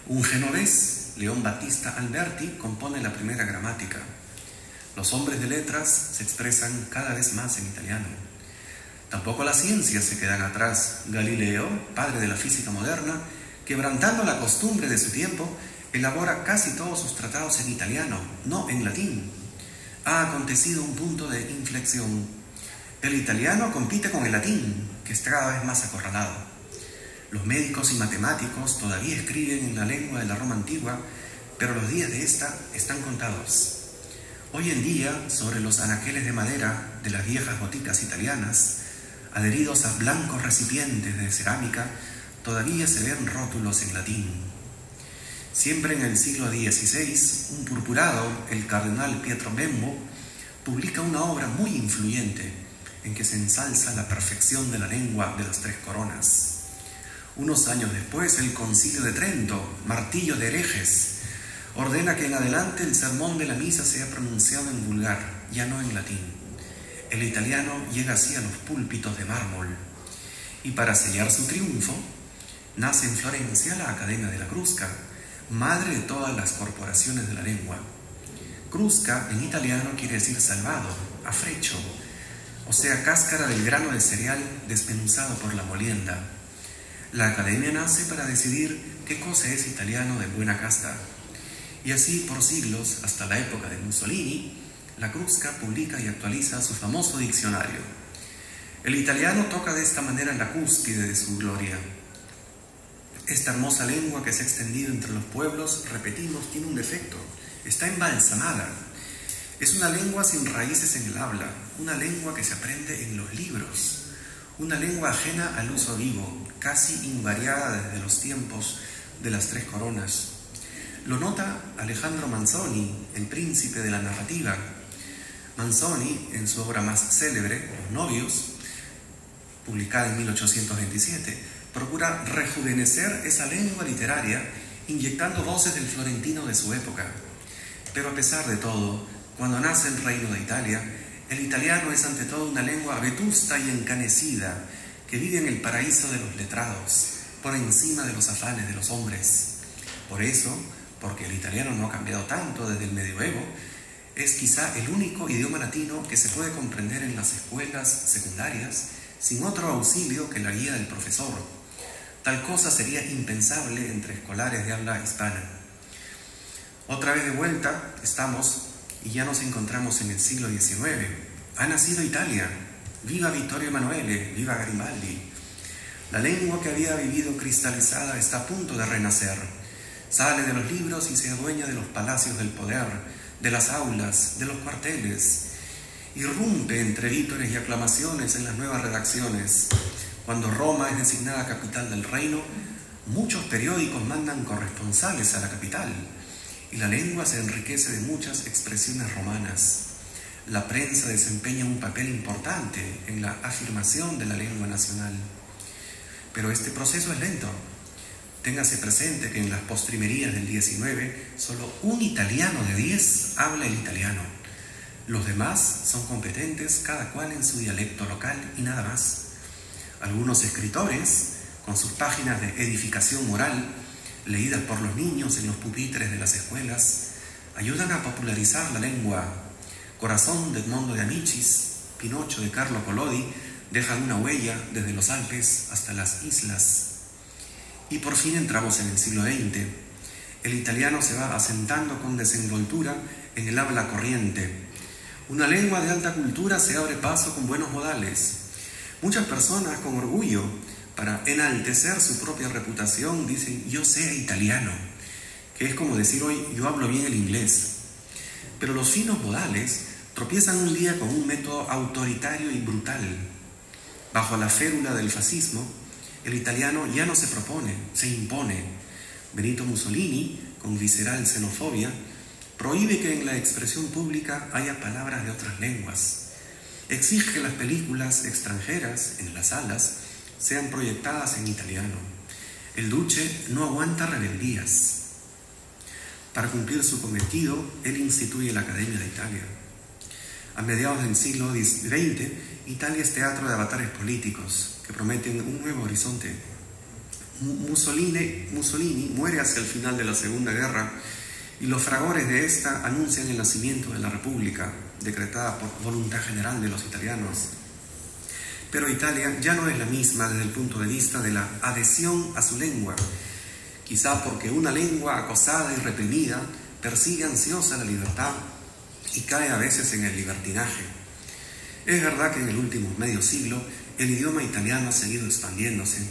Un genovés, León Battista Alberti, compone la primera gramática. Los hombres de letras se expresan cada vez más en italiano. Tampoco las ciencias se quedan atrás. Galileo, padre de la física moderna, quebrantando la costumbre de su tiempo, elabora casi todos sus tratados en italiano, no en latín. Ha acontecido un punto de inflexión. El italiano compite con el latín, que está cada vez más acorralado. Los médicos y matemáticos todavía escriben en la lengua de la Roma antigua, pero los días de esta están contados. Hoy en día, sobre los anaqueles de madera de las viejas boticas italianas, adheridos a blancos recipientes de cerámica, todavía se ven rótulos en latín. Siempre en el siglo XVI, un purpurado, el cardenal Pietro Bembo, publica una obra muy influyente en que se ensalza la perfección de la lengua de las 3 coronas. Unos años después, el Concilio de Trento, martillo de herejes, ordena que en adelante el sermón de la misa sea pronunciado en vulgar, ya no en latín. El italiano llega así a los púlpitos de mármol. Y para sellar su triunfo, nace en Florencia la Academia de la Crusca, madre de todas las corporaciones de la lengua. Crusca en italiano quiere decir salvado, afrecho, o sea, cáscara del grano de cereal desmenuzado por la molienda. La academia nace para decidir qué cosa es italiano de buena casta. Y así por siglos, hasta la época de Mussolini, la Crusca publica y actualiza su famoso diccionario. El italiano toca de esta manera la cúspide de su gloria. Esta hermosa lengua que se ha extendido entre los pueblos, repetimos, tiene un defecto: está embalsamada. Es una lengua sin raíces en el habla, una lengua que se aprende en los libros, una lengua ajena al uso vivo, casi invariada desde los tiempos de las Tres Coronas. Lo nota Alejandro Manzoni, el príncipe de la narrativa. Manzoni, en su obra más célebre, Los Novios, publicada en 1827, procura rejuvenecer esa lengua literaria inyectando voces del florentino de su época. Pero a pesar de todo, cuando nace el Reino de Italia, el italiano es ante todo una lengua vetusta y encanecida que vive en el paraíso de los letrados, por encima de los afanes de los hombres. Por eso, porque el italiano no ha cambiado tanto desde el medioevo, es quizá el único idioma latino que se puede comprender en las escuelas secundarias sin otro auxilio que la guía del profesor. Tal cosa sería impensable entre escolares de habla hispana. Otra vez de vuelta estamos y ya nos encontramos en el siglo XIX. Ha nacido Italia. ¡Viva Vittorio Emanuele! ¡Viva Garibaldi! La lengua que había vivido cristalizada está a punto de renacer. Sale de los libros y se adueña de los palacios del poder, de las aulas, de los cuarteles. Irrumpe entre vítores y aclamaciones en las nuevas redacciones. Cuando Roma es designada capital del reino, muchos periódicos mandan corresponsales a la capital y la lengua se enriquece de muchas expresiones romanas. La prensa desempeña un papel importante en la afirmación de la lengua nacional. Pero este proceso es lento. Téngase presente que en las postrimerías del 19, solo un italiano de 10 habla el italiano. Los demás son competentes, cada cual en su dialecto local y nada más. Algunos escritores, con sus páginas de edificación moral, leídas por los niños en los pupitres de las escuelas, ayudan a popularizar la lengua. Corazón de Edmondo de Amicis, Pinocho de Carlo Collodi dejan una huella desde los Alpes hasta las islas. Y por fin entramos en el siglo XX. El italiano se va asentando con desenvoltura en el habla corriente. Una lengua de alta cultura se abre paso con buenos modales. Muchas personas con orgullo, para enaltecer su propia reputación, dicen yo sé italiano, que es como decir hoy yo hablo bien el inglés. Pero los finos modales tropiezan un día con un método autoritario y brutal. Bajo la férula del fascismo, el italiano ya no se propone, se impone. Benito Mussolini, con visceral xenofobia, prohíbe que en la expresión pública haya palabras de otras lenguas. Exige que las películas extranjeras en las salas sean proyectadas en italiano. El duce no aguanta rebeldías. Para cumplir su cometido, él instituye la Academia de Italia. A mediados del siglo XX, Italia es teatro de avatares políticos que prometen un nuevo horizonte. Mussolini muere hacia el final de la Segunda Guerra y los fragores de esta anuncian el nacimiento de la República, decretada por voluntad general de los italianos. Pero Italia ya no es la misma desde el punto de vista de la adhesión a su lengua, quizá porque una lengua acosada y reprimida persigue ansiosa la libertad y cae a veces en el libertinaje. Es verdad que en el último medio siglo el idioma italiano ha seguido expandiéndose,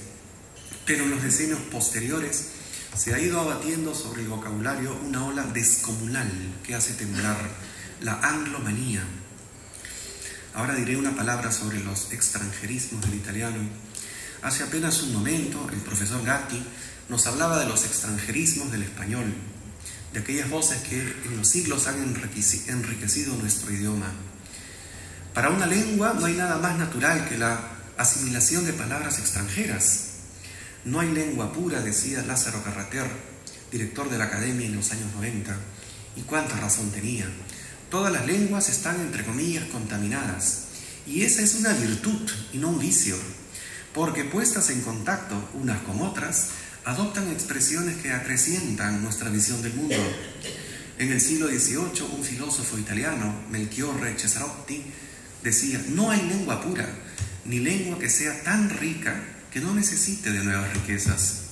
pero en los decenios posteriores se ha ido abatiendo sobre el vocabulario una ola descomunal que hace temblar, la anglomanía. Ahora diré una palabra sobre los extranjerismos del italiano. Hace apenas un momento el profesor Gatti nos hablaba de los extranjerismos del español, de aquellas voces que en los siglos han enriquecido nuestro idioma. Para una lengua no hay nada más natural que la asimilación de palabras extranjeras. No hay lengua pura, decía Lázaro Carrater, director de la Academia en los años 90, y cuánta razón tenía. Todas las lenguas están, entre comillas, contaminadas, y esa es una virtud y no un vicio. porque puestas en contacto unas con otras, adoptan expresiones que acrecientan nuestra visión del mundo. En el siglo XVIII, un filósofo italiano, Melchiorre Cesarotti, decía: no hay lengua pura, ni lengua que sea tan rica que no necesite de nuevas riquezas.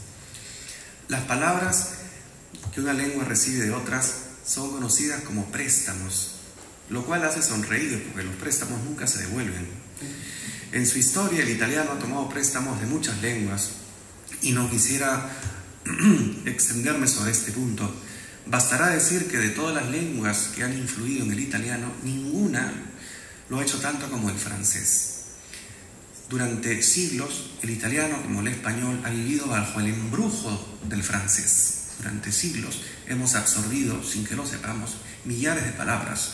Las palabras que una lengua recibe de otras son conocidas como préstamos, lo cual hace sonreír porque los préstamos nunca se devuelven. En su historia, el italiano ha tomado préstamos de muchas lenguas y no quisiera extenderme sobre este punto. Bastará decir que de todas las lenguas que han influido en el italiano, ninguna lo ha hecho tanto como el francés. Durante siglos, el italiano, como el español, ha vivido bajo el embrujo del francés. Durante siglos hemos absorbido, sin que lo sepamos, millares de palabras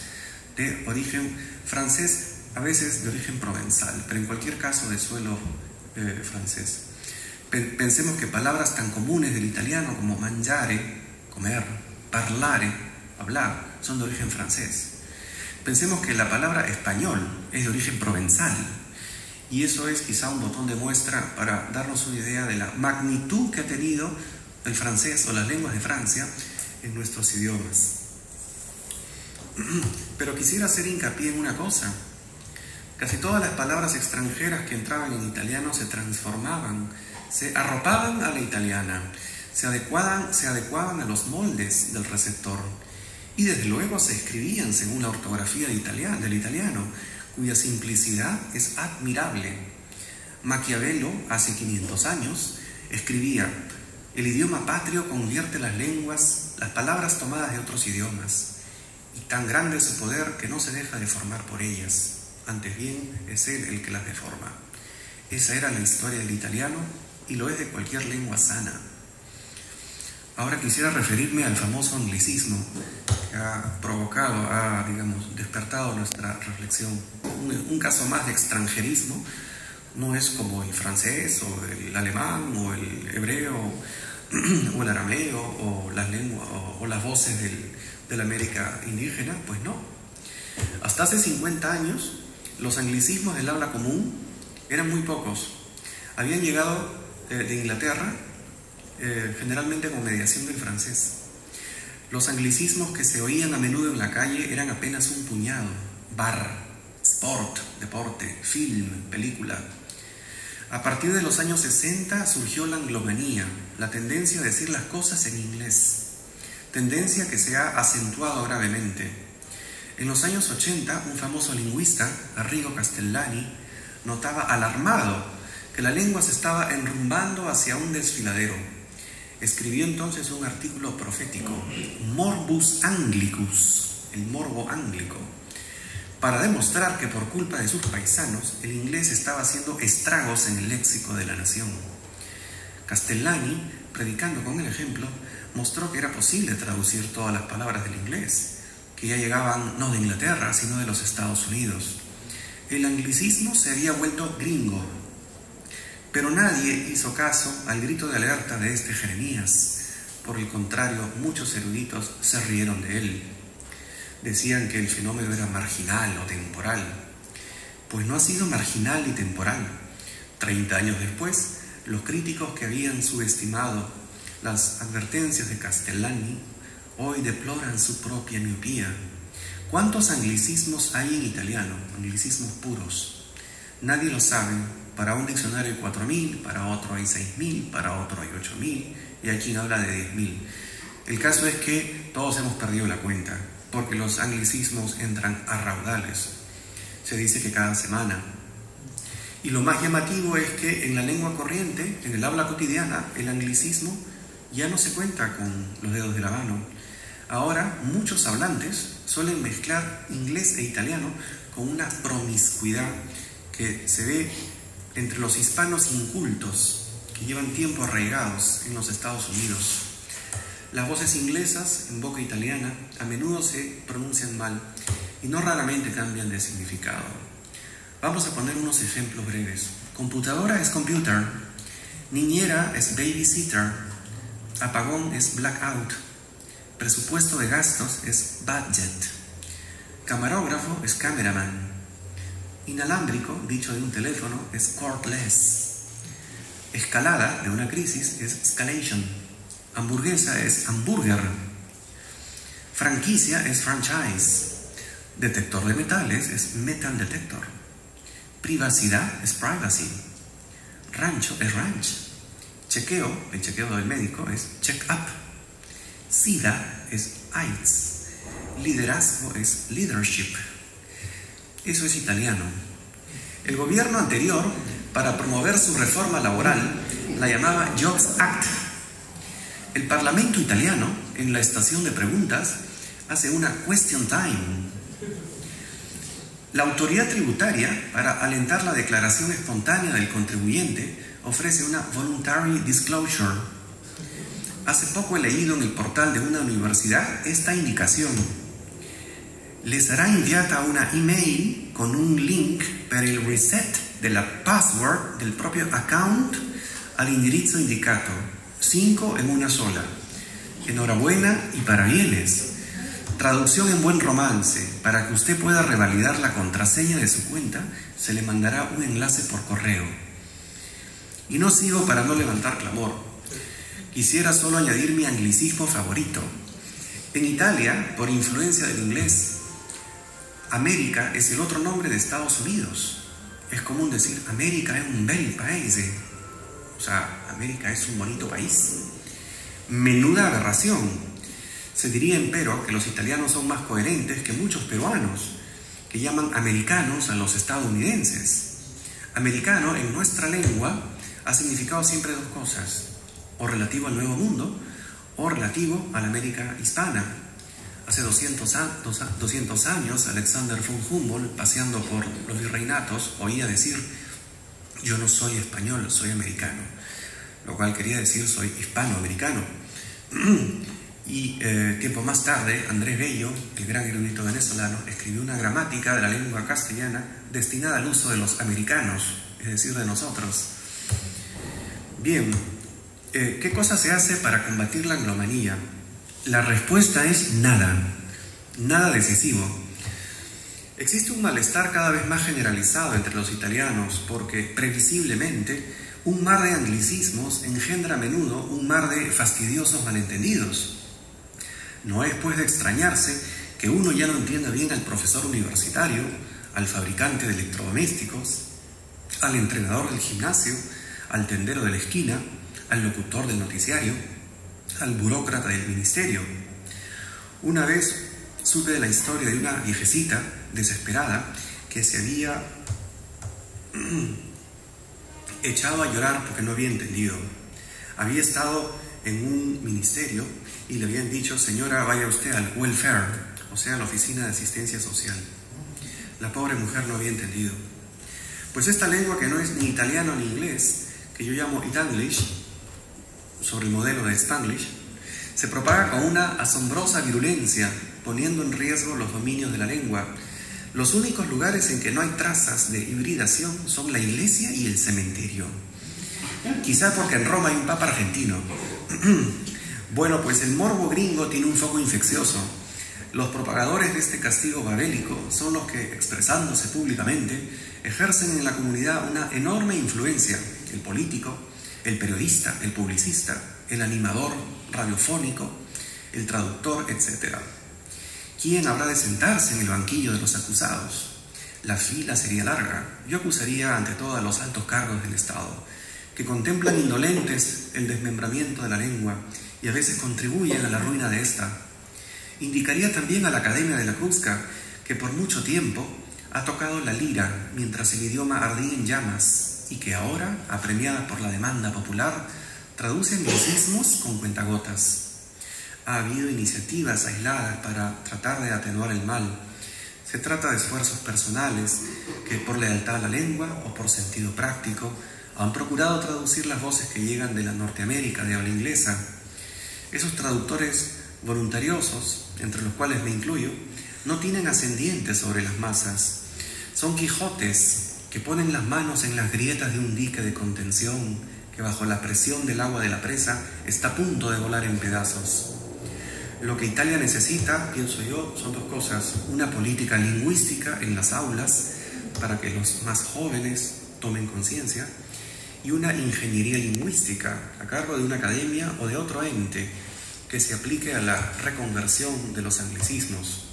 de origen francés, a veces de origen provenzal, pero en cualquier caso de suelo francés. Pensemos que palabras tan comunes del italiano como mangiare, comer, parlare, hablar, son de origen francés. Pensemos que la palabra español es de origen provenzal, y eso es quizá un botón de muestra para darnos una idea de la magnitud que ha tenido el francés o las lenguas de Francia en nuestros idiomas. Pero quisiera hacer hincapié en una cosa. Casi todas las palabras extranjeras que entraban en italiano se transformaban, se arropaban a la italiana, se adecuaban a los moldes del receptor y desde luego se escribían según la ortografía del italiano, cuya simplicidad es admirable. Maquiavelo, hace 500 años, escribía: el idioma patrio convierte las palabras tomadas de otros idiomas, y tan grande es su poder que no se deja deformar por ellas, antes bien es él el que las deforma. Esa era la historia del italiano y lo es de cualquier lengua sana. Ahora quisiera referirme al famoso anglicismo que ha despertado nuestra reflexión. Un caso más de extranjerismo. No es como el francés o el alemán o el hebreo o el arameo o las lenguas o las voces de la América indígena, pues no. Hasta hace 50 años los anglicismos del habla común eran muy pocos. Habían llegado de Inglaterra, generalmente con mediación del francés. Los anglicismos que se oían a menudo en la calle eran apenas un puñado: bar, sport, deporte, film, película. A partir de los años 60 surgió la anglomanía, la tendencia a decir las cosas en inglés, tendencia que se ha acentuado gravemente. En los años 80, un famoso lingüista, Arrigo Castellani, notaba alarmado que la lengua se estaba enrumbando hacia un desfiladero. Escribió entonces un artículo profético, Morbus Anglicus, el morbo ánglico, para demostrar que por culpa de sus paisanos el inglés estaba haciendo estragos en el léxico de la nación. Castellani, predicando con el ejemplo, mostró que era posible traducir todas las palabras del inglés, que ya llegaban no de Inglaterra, sino de los Estados Unidos. El anglicismo se había vuelto gringo, pero nadie hizo caso al grito de alerta de este Jeremías. Por el contrario, muchos eruditos se rieron de él. Decían que el fenómeno era marginal o temporal. Pues no ha sido marginal ni temporal. 30 años después, los críticos que habían subestimado las advertencias de Castellani hoy deploran su propia miopía. ¿Cuántos anglicismos hay en italiano? Anglicismos puros. Nadie lo sabe. Para un diccionario hay 4.000, para otro hay 6.000, para otro hay 8.000, y hay quien habla de 10.000. El caso es que todos hemos perdido la cuenta, porque los anglicismos entran a raudales. Se dice que cada semana. Y lo más llamativo es que en la lengua corriente, en el habla cotidiana, el anglicismo ya no se cuenta con los dedos de la mano. Ahora, muchos hablantes suelen mezclar inglés e italiano con una promiscuidad que se ve entre los hispanos incultos que llevan tiempo arraigados en los Estados Unidos. Las voces inglesas en boca italiana a menudo se pronuncian mal y no raramente cambian de significado. Vamos a poner unos ejemplos breves. Computadora es computer, niñera es babysitter, apagón es blackout, presupuesto de gastos es budget, camarógrafo es cameraman, inalámbrico, dicho de un teléfono, es cordless. Escalada de una crisis es escalation. Hamburguesa es hamburger. Franquicia es franchise. Detector de metales es metal detector. Privacidad es privacy. Rancho es ranch. Chequeo, el chequeo del médico es check up. SIDA es AIDS. Liderazgo es leadership. Eso es italiano. El gobierno anterior, para promover su reforma laboral, la llamaba Jobs Act. El Parlamento italiano, en la estación de preguntas, hace una question time. La autoridad tributaria, para alentar la declaración espontánea del contribuyente, ofrece una voluntary disclosure. Hace poco he leído en el portal de una universidad esta indicación. Le sarà inviata una email con un link per il reset della password del proprio account all'indirizzo indicato. 5 en una sola. Enhorabuena y parabienes. Traducción en buen romance. Para que usted pueda revalidar la contraseña de su cuenta, se le mandará un enlace por correo. Y no sigo para no levantar clamor. Quisiera solo añadir mi anglicismo favorito. En Italia, por influencia del inglés, América es el otro nombre de Estados Unidos. Es común decir, América es un bel paese. O sea, América es un bonito país. Menuda aberración. Se diría, empero, que los italianos son más coherentes que muchos peruanos, que llaman americanos a los estadounidenses. Americano, en nuestra lengua, ha significado siempre dos cosas: o relativo al Nuevo Mundo, o relativo a la América hispana. Hace 200 años, Alexander von Humboldt, paseando por los virreinatos, oía decir, yo no soy español, soy americano, lo cual quería decir, soy hispanoamericano. Y tiempo más tarde, Andrés Bello, el gran erudito venezolano, escribió una gramática de la lengua castellana destinada al uso de los americanos, es decir, de nosotros. Bien, ¿qué cosa se hace para combatir la anglomanía? La respuesta es nada, nada decisivo. Existe un malestar cada vez más generalizado entre los italianos porque, previsiblemente, un mar de anglicismos engendra a menudo un mar de fastidiosos malentendidos. No es, pues, de extrañarse que uno ya no entienda bien al profesor universitario, al fabricante de electrodomésticos, al entrenador del gimnasio, al tendero de la esquina, al locutor del noticiario, al burócrata del ministerio. Una vez supe de la historia de una viejecita desesperada que se había echado a llorar porque no había entendido. Había estado en un ministerio y le habían dicho, señora, vaya usted al welfare, o sea, a la oficina de asistencia social. La pobre mujer no había entendido. Pues esta lengua que no es ni italiano ni inglés, que yo llamo Itanglish, sobre el modelo de Spanglish, se propaga con una asombrosa virulencia, poniendo en riesgo los dominios de la lengua. Los únicos lugares en que no hay trazas de hibridación son la iglesia y el cementerio. Quizá porque en Roma hay un papa argentino. Bueno, pues el morbo gringo tiene un foco infeccioso. Los propagadores de este castigo babélico son los que, expresándose públicamente, ejercen en la comunidad una enorme influencia. El político, el periodista, el publicista, el animador radiofónico, el traductor, etc. ¿Quién habrá de sentarse en el banquillo de los acusados? La fila sería larga. Yo acusaría ante todo a los altos cargos del Estado, que contemplan indolentes el desmembramiento de la lengua y a veces contribuyen a la ruina de esta. Indicaría también a la Academia de la Crusca, que por mucho tiempo ha tocado la lira mientras el idioma ardía en llamas, y que ahora, apremiada por la demanda popular, traduce anglicismos con cuentagotas. Ha habido iniciativas aisladas para tratar de atenuar el mal. Se trata de esfuerzos personales que, por lealtad a la lengua o por sentido práctico, han procurado traducir las voces que llegan de la Norteamérica de habla inglesa. Esos traductores voluntariosos, entre los cuales me incluyo, no tienen ascendientes sobre las masas. Son Quijotes que ponen las manos en las grietas de un dique de contención que bajo la presión del agua de la presa está a punto de volar en pedazos. Lo que Italia necesita, pienso yo, son dos cosas: una política lingüística en las aulas para que los más jóvenes tomen conciencia, y una ingeniería lingüística a cargo de una academia o de otro ente que se aplique a la reconversión de los anglicismos.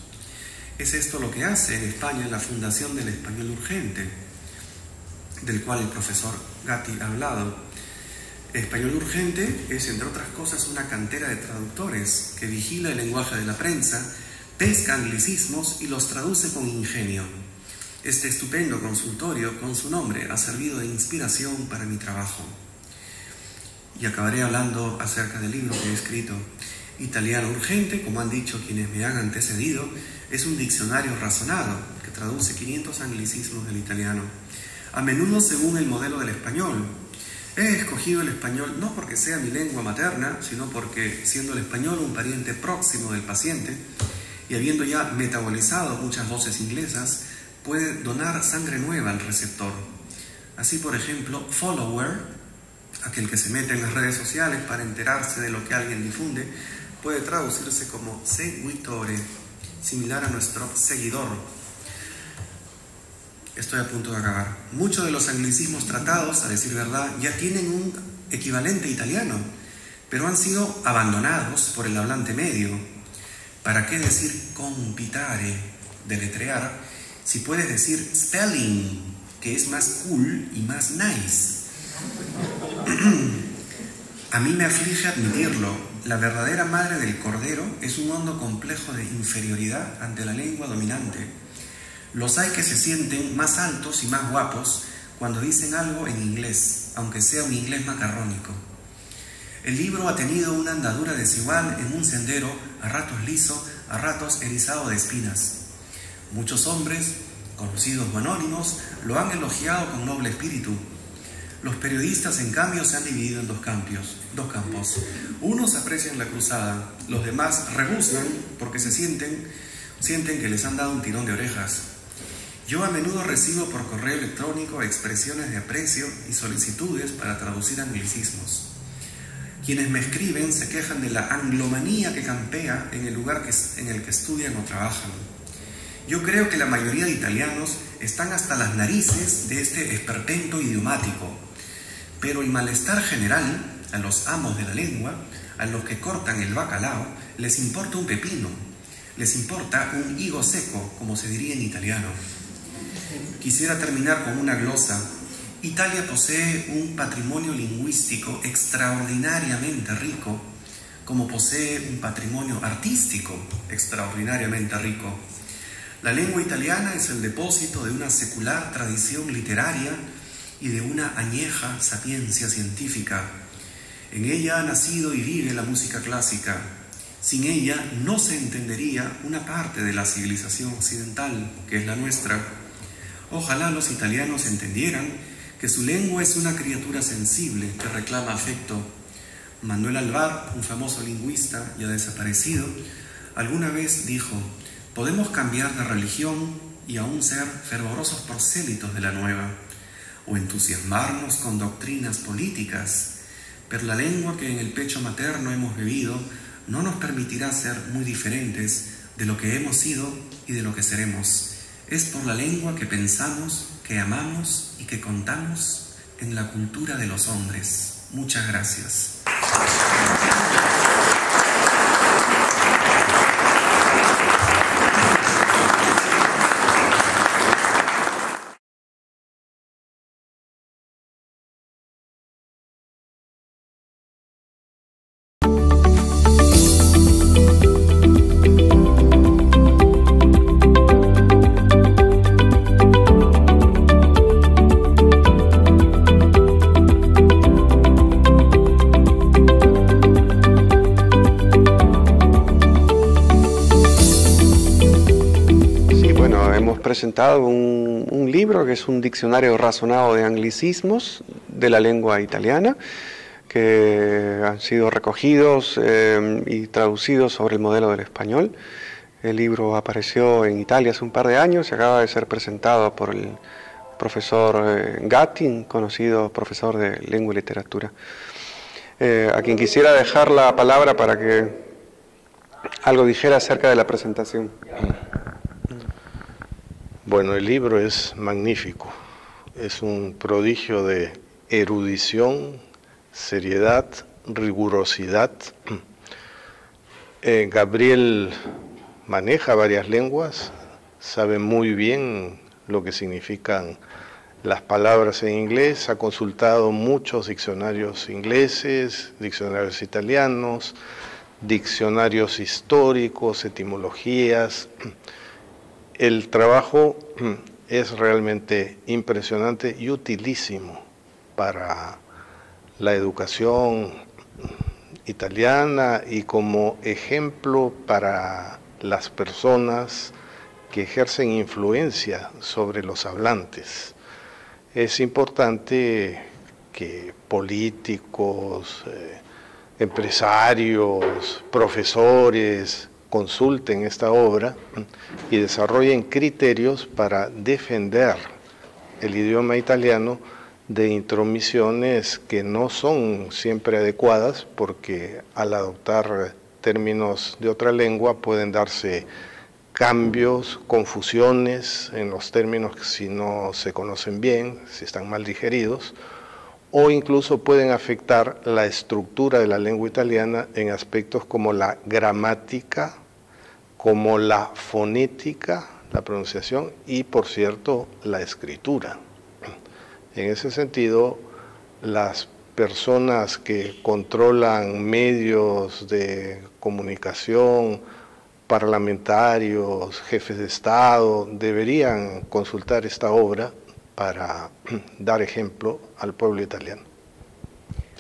Es esto lo que hace en España la Fundación del Español Urgente, del cual el profesor Gatti ha hablado. Español Urgente es, entre otras cosas, una cantera de traductores que vigila el lenguaje de la prensa, pesca anglicismos y los traduce con ingenio. Este estupendo consultorio con su nombre ha servido de inspiración para mi trabajo. Y acabaré hablando acerca del libro que he escrito. Italiano Urgente, como han dicho quienes me han antecedido, es un diccionario razonado que traduce 500 anglicismos del italiano, a menudo según el modelo del español. He escogido el español no porque sea mi lengua materna, sino porque, siendo el español un pariente próximo del paciente y habiendo ya metabolizado muchas voces inglesas, puede donar sangre nueva al receptor. Así, por ejemplo, follower, aquel que se mete en las redes sociales para enterarse de lo que alguien difunde, puede traducirse como seguitore, similar a nuestro seguidor. Estoy a punto de acabar. Muchos de los anglicismos tratados, a decir verdad, ya tienen un equivalente italiano, pero han sido abandonados por el hablante medio. ¿Para qué decir compitare, deletrear, si puedes decir spelling, que es más cool y más nice? A mí me aflige admitirlo. La verdadera madre del cordero es un hondo complejo de inferioridad ante la lengua dominante. Los hay que se sienten más altos y más guapos cuando dicen algo en inglés, aunque sea un inglés macarrónico. El libro ha tenido una andadura desigual en un sendero, a ratos liso, a ratos erizado de espinas. Muchos hombres, conocidos o anónimos, lo han elogiado con noble espíritu. Los periodistas, en cambio, se han dividido en dos campos. Unos aprecian la cruzada, los demás rebuznan porque sienten que les han dado un tirón de orejas. Yo a menudo recibo por correo electrónico expresiones de aprecio y solicitudes para traducir anglicismos. Quienes me escriben se quejan de la anglomanía que campea en el lugar en el que estudian o trabajan. Yo creo que la mayoría de italianos están hasta las narices de este esperpento idiomático, pero el malestar general, a los amos de la lengua, a los que cortan el bacalao, les importa un pepino, les importa un higo seco, como se diría en italiano. Quisiera terminar con una glosa. Italia posee un patrimonio lingüístico extraordinariamente rico, como posee un patrimonio artístico extraordinariamente rico. La lengua italiana es el depósito de una secular tradición literaria y de una añeja sapiencia científica. En ella ha nacido y vive la música clásica. Sin ella no se entendería una parte de la civilización occidental, que es la nuestra. Ojalá los italianos entendieran que su lengua es una criatura sensible que reclama afecto. Manuel Alvar, un famoso lingüista ya desaparecido, alguna vez dijo: podemos cambiar de religión y aún ser fervorosos prosélitos de la nueva, o entusiasmarnos con doctrinas políticas, pero la lengua que en el pecho materno hemos bebido no nos permitirá ser muy diferentes de lo que hemos sido y de lo que seremos. Es por la lengua que pensamos, que amamos y que contamos en la cultura de los hombres. Muchas gracias. Presentado un libro que es un diccionario razonado de anglicismos de la lengua italiana, que han sido recogidos y traducidos sobre el modelo del español. El libro apareció en Italia hace un par de años y acaba de ser presentado por el profesor Gatti, un conocido profesor de lengua y literatura. A quien quisiera dejar la palabra para que algo dijera acerca de la presentación. Bueno, el libro es magnífico, es un prodigio de erudición, seriedad, rigurosidad. Gabriel maneja varias lenguas, sabe muy bien lo que significan las palabras en inglés, ha consultado muchos diccionarios ingleses, diccionarios italianos, diccionarios históricos, etimologías. El trabajo es realmente impresionante y utilísimo para la educación italiana y como ejemplo para las personas que ejercen influencia sobre los hablantes. Es importante que políticos, empresarios, profesores consulten esta obra y desarrollen criterios para defender el idioma italiano de intromisiones que no son siempre adecuadas, porque al adoptar términos de otra lengua pueden darse cambios, confusiones en los términos si no se conocen bien, si están mal digeridos, o incluso pueden afectar la estructura de la lengua italiana en aspectos como la gramática, como la fonética, la pronunciación y, por cierto, la escritura. En ese sentido, las personas que controlan medios de comunicación, parlamentarios, jefes de Estado, deberían consultar esta obra para dar ejemplo al pueblo italiano.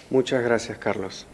Muchas gracias, Carlos.